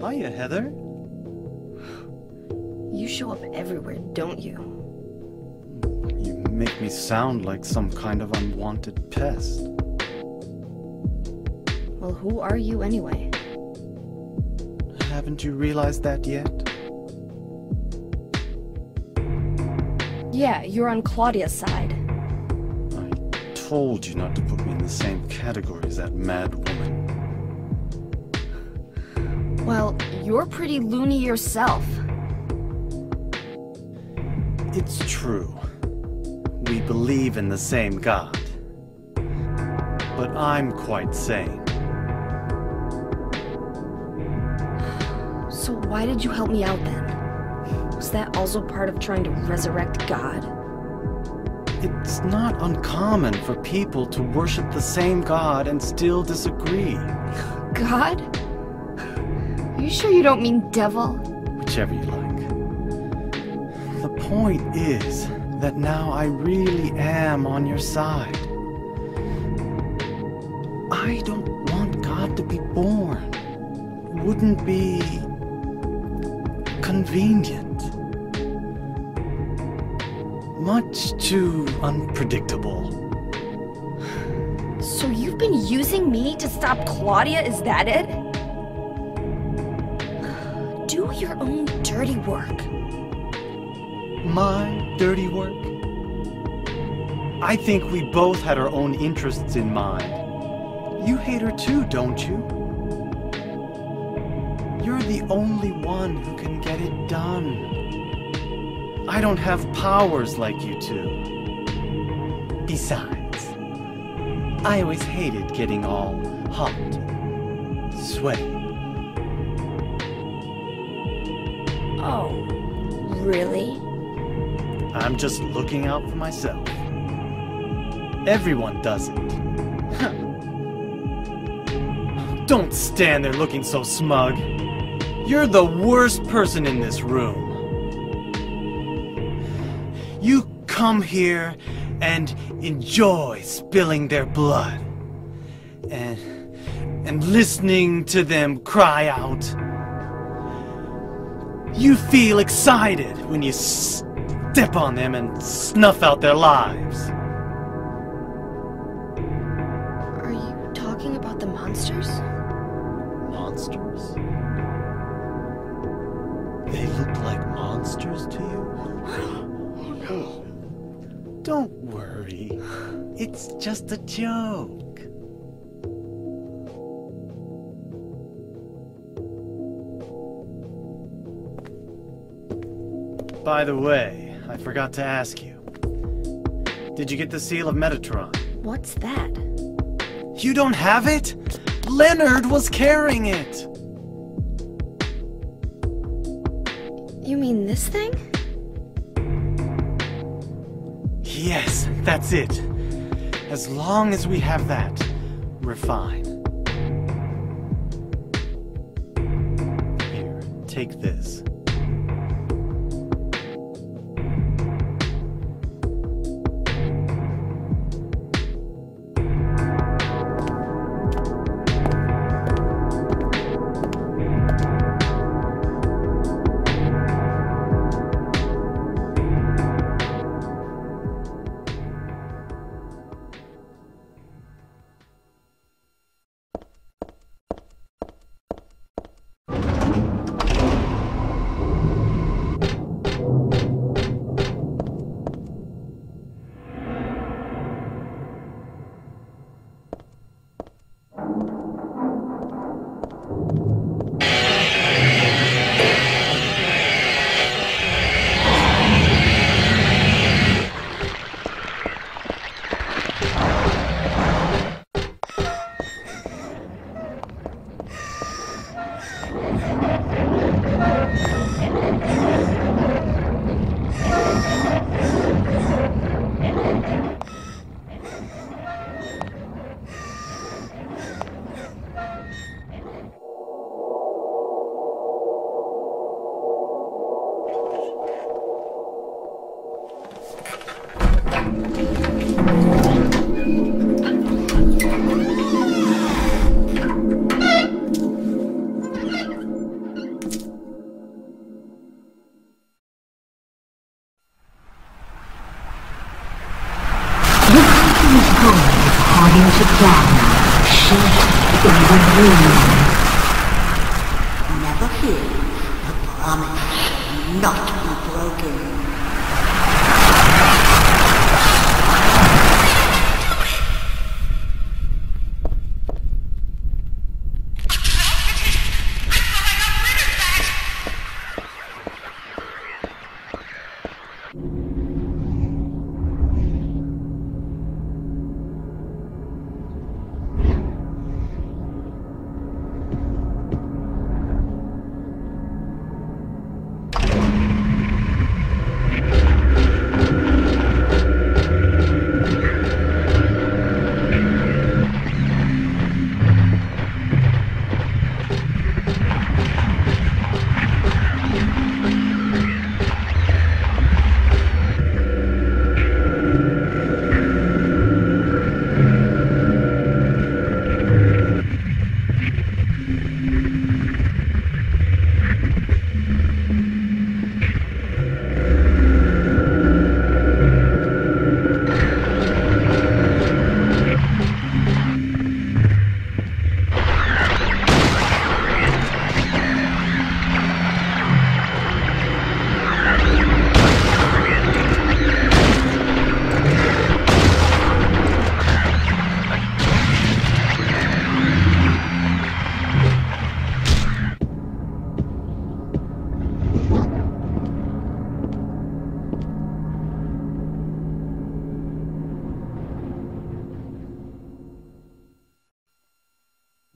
Hiya, Heather. You show up everywhere, don't you? You make me sound like some kind of unwanted pest. Well, who are you anyway? Haven't you realized that yet? Yeah, you're on Claudia's side. I told you not to put me in the same category as that mad woman. Well, you're pretty loony yourself. It's true. We believe in the same God. But I'm quite sane. So why did you help me out then? Was that also part of trying to resurrect God? It's not uncommon for people to worship the same god and still disagree. God? Are you sure you don't mean devil? Whichever you like. The point is that now I really am on your side. I don't want God to be born. Wouldn't be convenient. Much too unpredictable. So you've been using me to stop Claudia, is that it? Do your own dirty work. My dirty work? I think we both had our own interests in mind. You hate her too, don't you? You're the only one who can get it done. I don't have powers like you two. Besides, I always hated getting all hot, sweaty. Oh, really? I'm just looking out for myself. Everyone does it. Don't stand there looking so smug. You're the worst person in this room. You come here and enjoy spilling their blood. And listening to them cry out. You feel excited when you step on them and snuff out their lives. Are you talking about the monsters? Monsters? They look like monsters to you? Oh, don't worry. It's just a joke. By the way, I forgot to ask you. Did you get the Seal of Metatron? What's that? You don't have it? Leonard was carrying it! You mean this thing? Yes, that's it. As long as we have that, we're fine. Here, take this. According to plan, she is in the room. Never fear, the promise shall not be broken.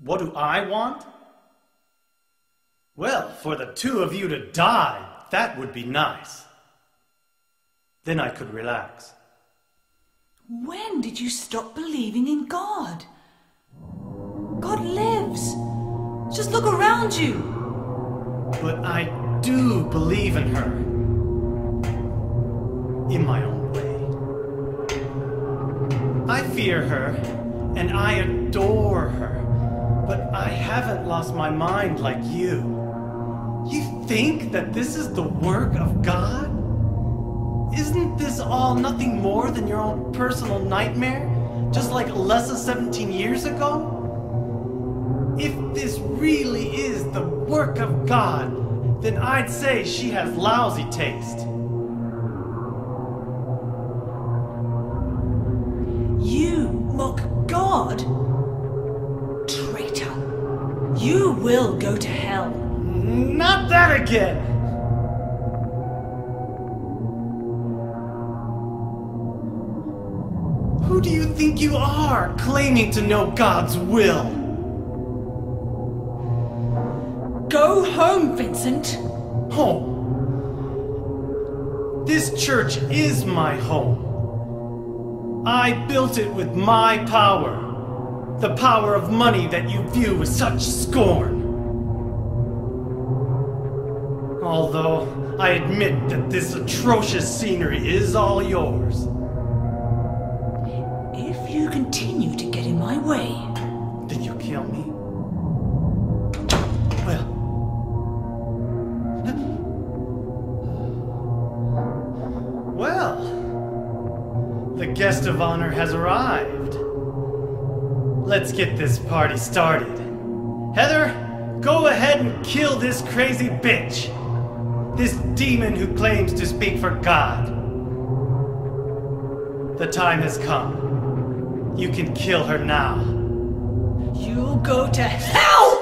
What do I want? Well, for the two of you to die, that would be nice. Then I could relax. When did you stop believing in God? God lives. Just look around you. But I do believe in her. In my own way. I fear her, and I adore her. But I haven't lost my mind like you. You think that this is the work of God? Isn't this all nothing more than your own personal nightmare? Just like less than 17 years ago? If this really is the work of God, then I'd say she has lousy taste. You mock God? Traitor. You will go to hell. Not that again! Who do you think you are, claiming to know God's will? Go home, Vincent. Home? This church is my home. I built it with my power. The power of money that you view with such scorn. Although I admit that this atrocious scenery is all yours. If you continue to get in my way, Then you kill me? Well. Well. The guest of honor has arrived. Let's get this party started. Heather, go ahead and kill this crazy bitch. This demon who claims to speak for God. The time has come. You can kill her now. you'll go to hell!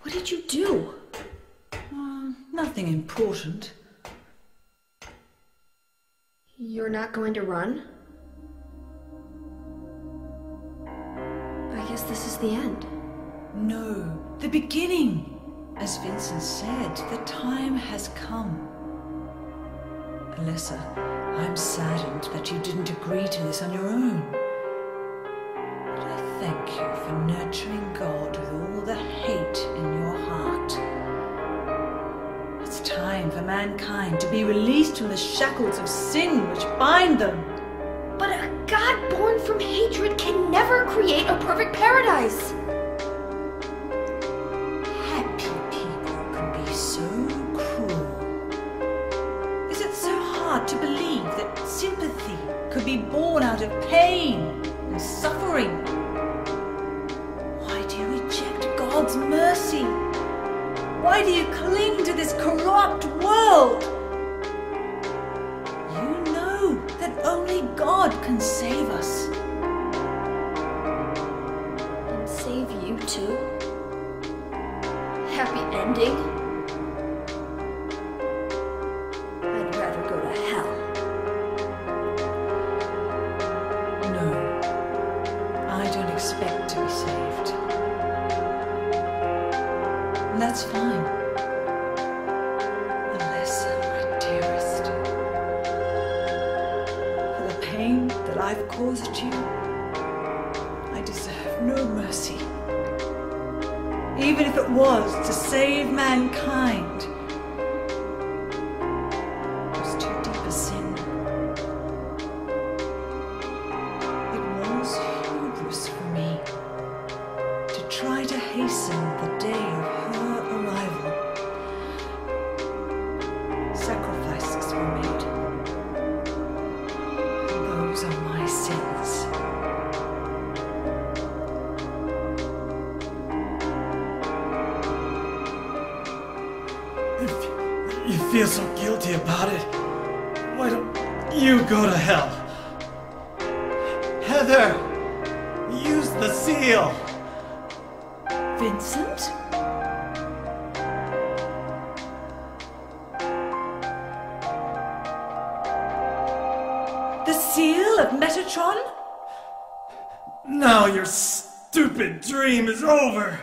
What did you do? Nothing important. You're not going to run? I guess this is the end. No, the beginning. As Vincent said, the time has come. Alessa, I'm saddened that you didn't agree to this on your own. But I thank you for nurturing God with all the hate in your heart. It's time for mankind to be released from the shackles of sin which bind them. But a God born from hatred can never create a perfect paradise. Happy people can be so cruel. Is it so hard to believe that sympathy could be born out of pain and suffering? Why do you reject God's mercy? Why do you cling to this corrupt world? You know that only God can save us. And save you too? Happy ending? I'd rather go to hell. No, I don't expect to be saved. And that's fine. Alessa, my dearest. For the pain that I've caused you, I deserve no mercy. Even if it was to save mankind. It was too deep a sin. It was hubris for me to try to hasten the day of her arrival. Sacrifices were made. And those are my sins. If you feel so guilty about it, why don't you go to hell? Heather, use the seal. Vincent? word, Metatron? Now your stupid dream is over!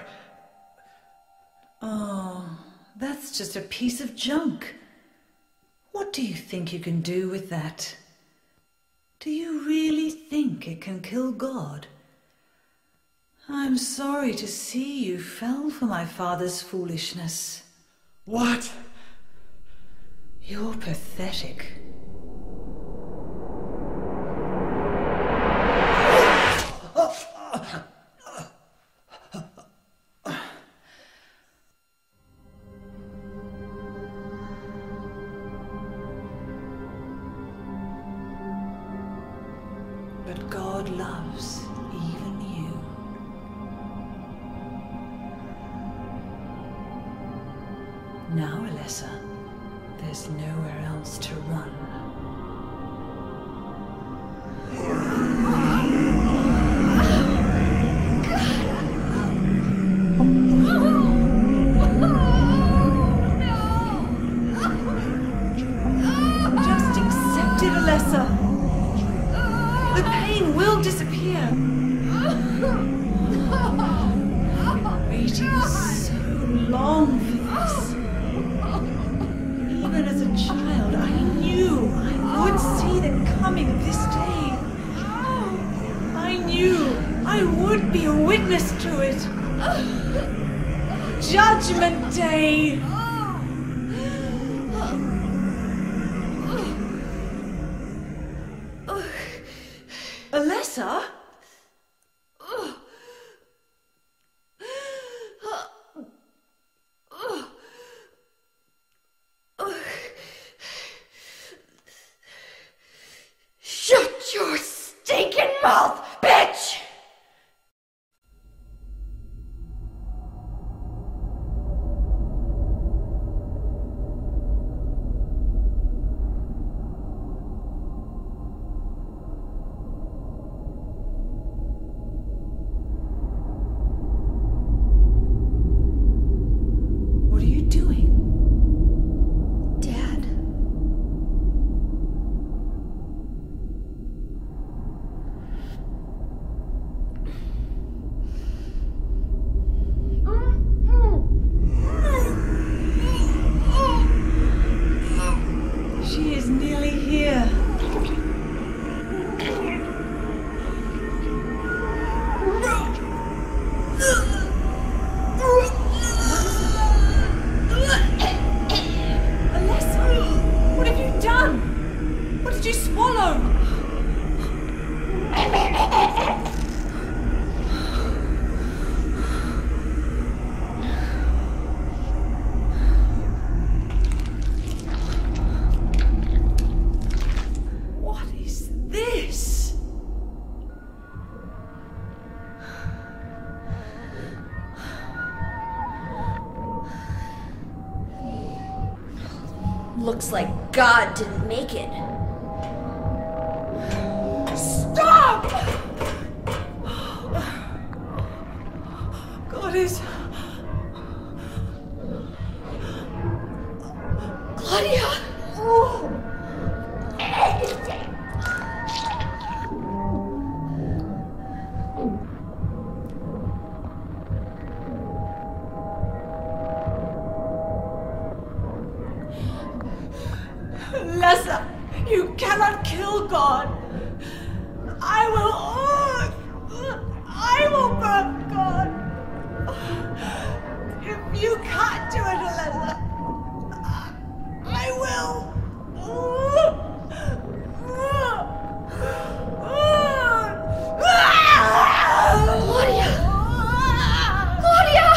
Oh, that's just a piece of junk. What do you think you can do with that? Do you really think it can kill God? I'm sorry to see you fell for my father's foolishness. What? You're pathetic. But God loves even you. Now, Alessa, there's nowhere else to run. Just accept it, Alessa. The pain will disappear. I've been waiting so long for this. Even as a child, I knew I would see the coming of this day. I knew I would be a witness to it. Judgment Day! Alessa? Shut your stinking mouth, bitch! What are you doing? Dad. She is nearly here. Alessa, what have you done? What did you swallow? What is this? Looks like God didn't make it. Stop! God is... Claudia! Alessa, you cannot kill God. I will burn God. If you can't do it, Alessa, I will. Claudia! Claudia!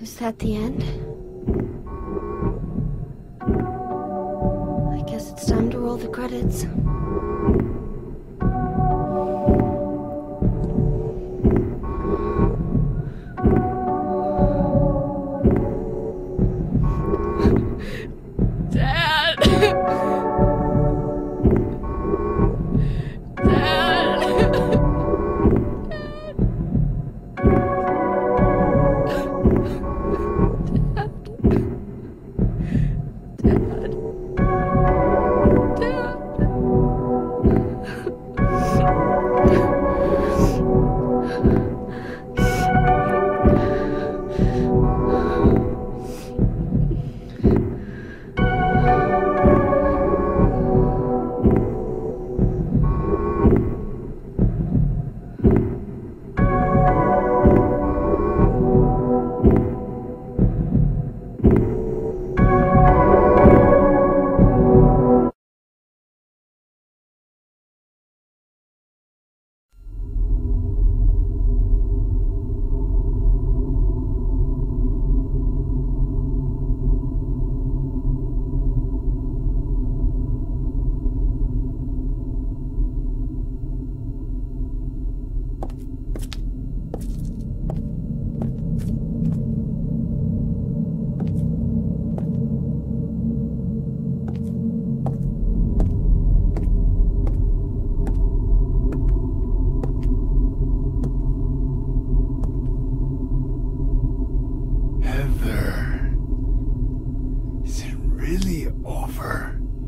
Is that the end? I guess it's time to roll the credits. Dad! Dad!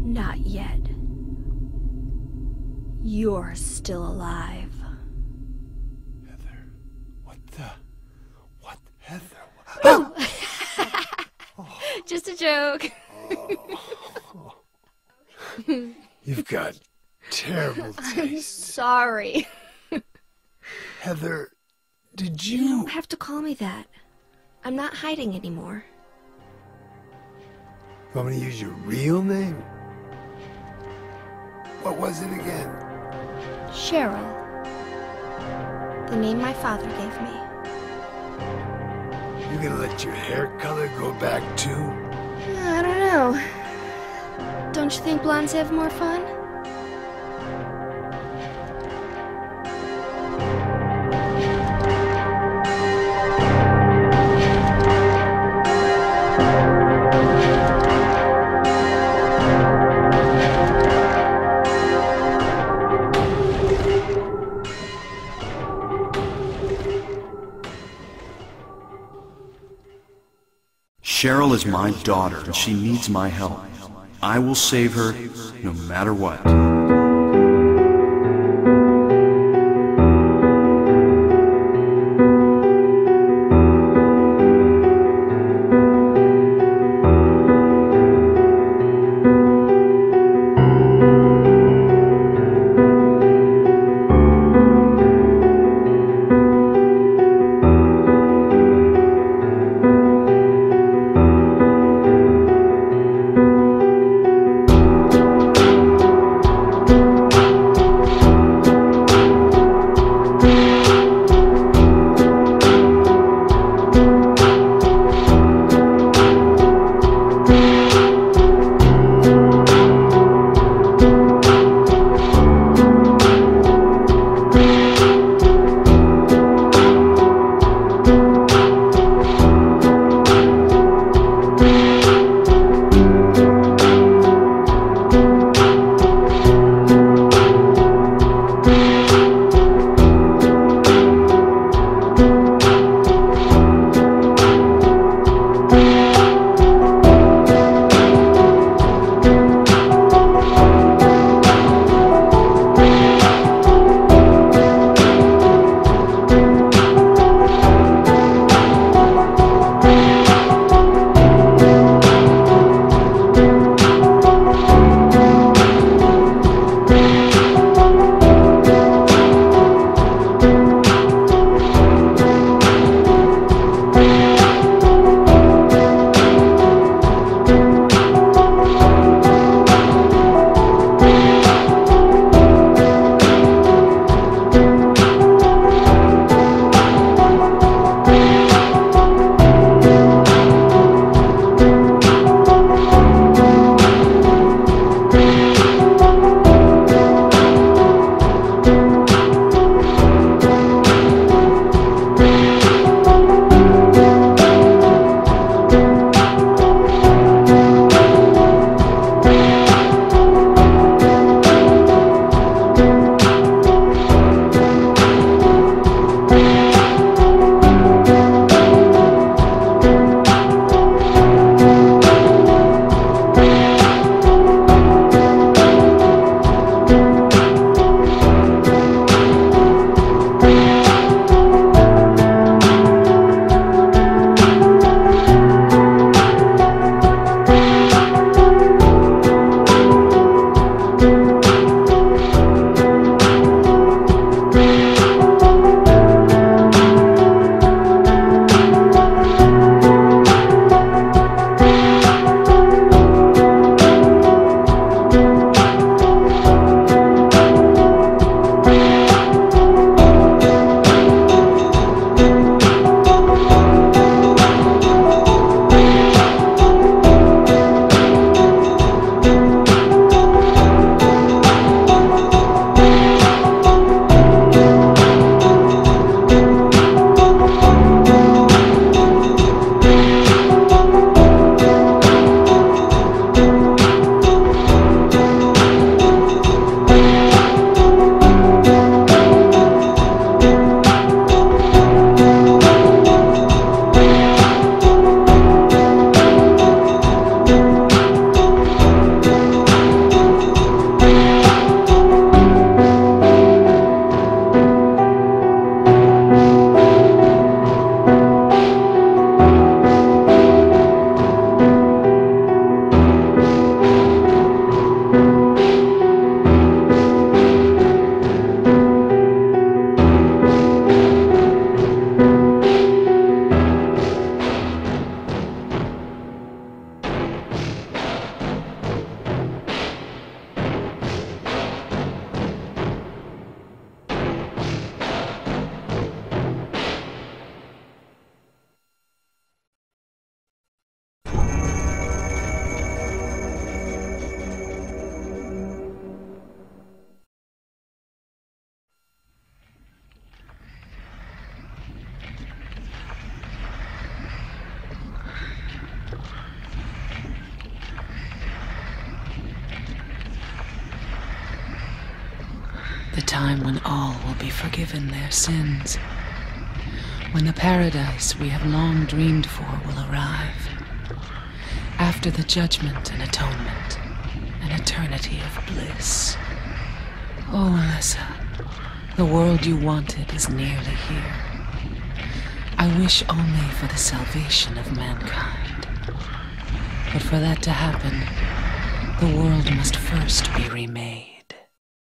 Not yet. You're still alive. Heather, what, Heather? Oh. Just a joke. You've got terrible taste. I'm sorry. Heather, did You you... don't have to call me that. I'm not hiding anymore. You want me to use your real name? What was it again? Cheryl. The name my father gave me. You gonna let your hair color go back too? I don't know. Don't you think blondes have more fun? Cheryl is my daughter, and she needs my help. I will save her no matter what. The time when all will be forgiven their sins. When the paradise we have long dreamed for will arrive. After the judgment and atonement, an eternity of bliss. Oh, Alyssa, the world you wanted is nearly here. I wish only for the salvation of mankind. But for that to happen, the world must first be remade.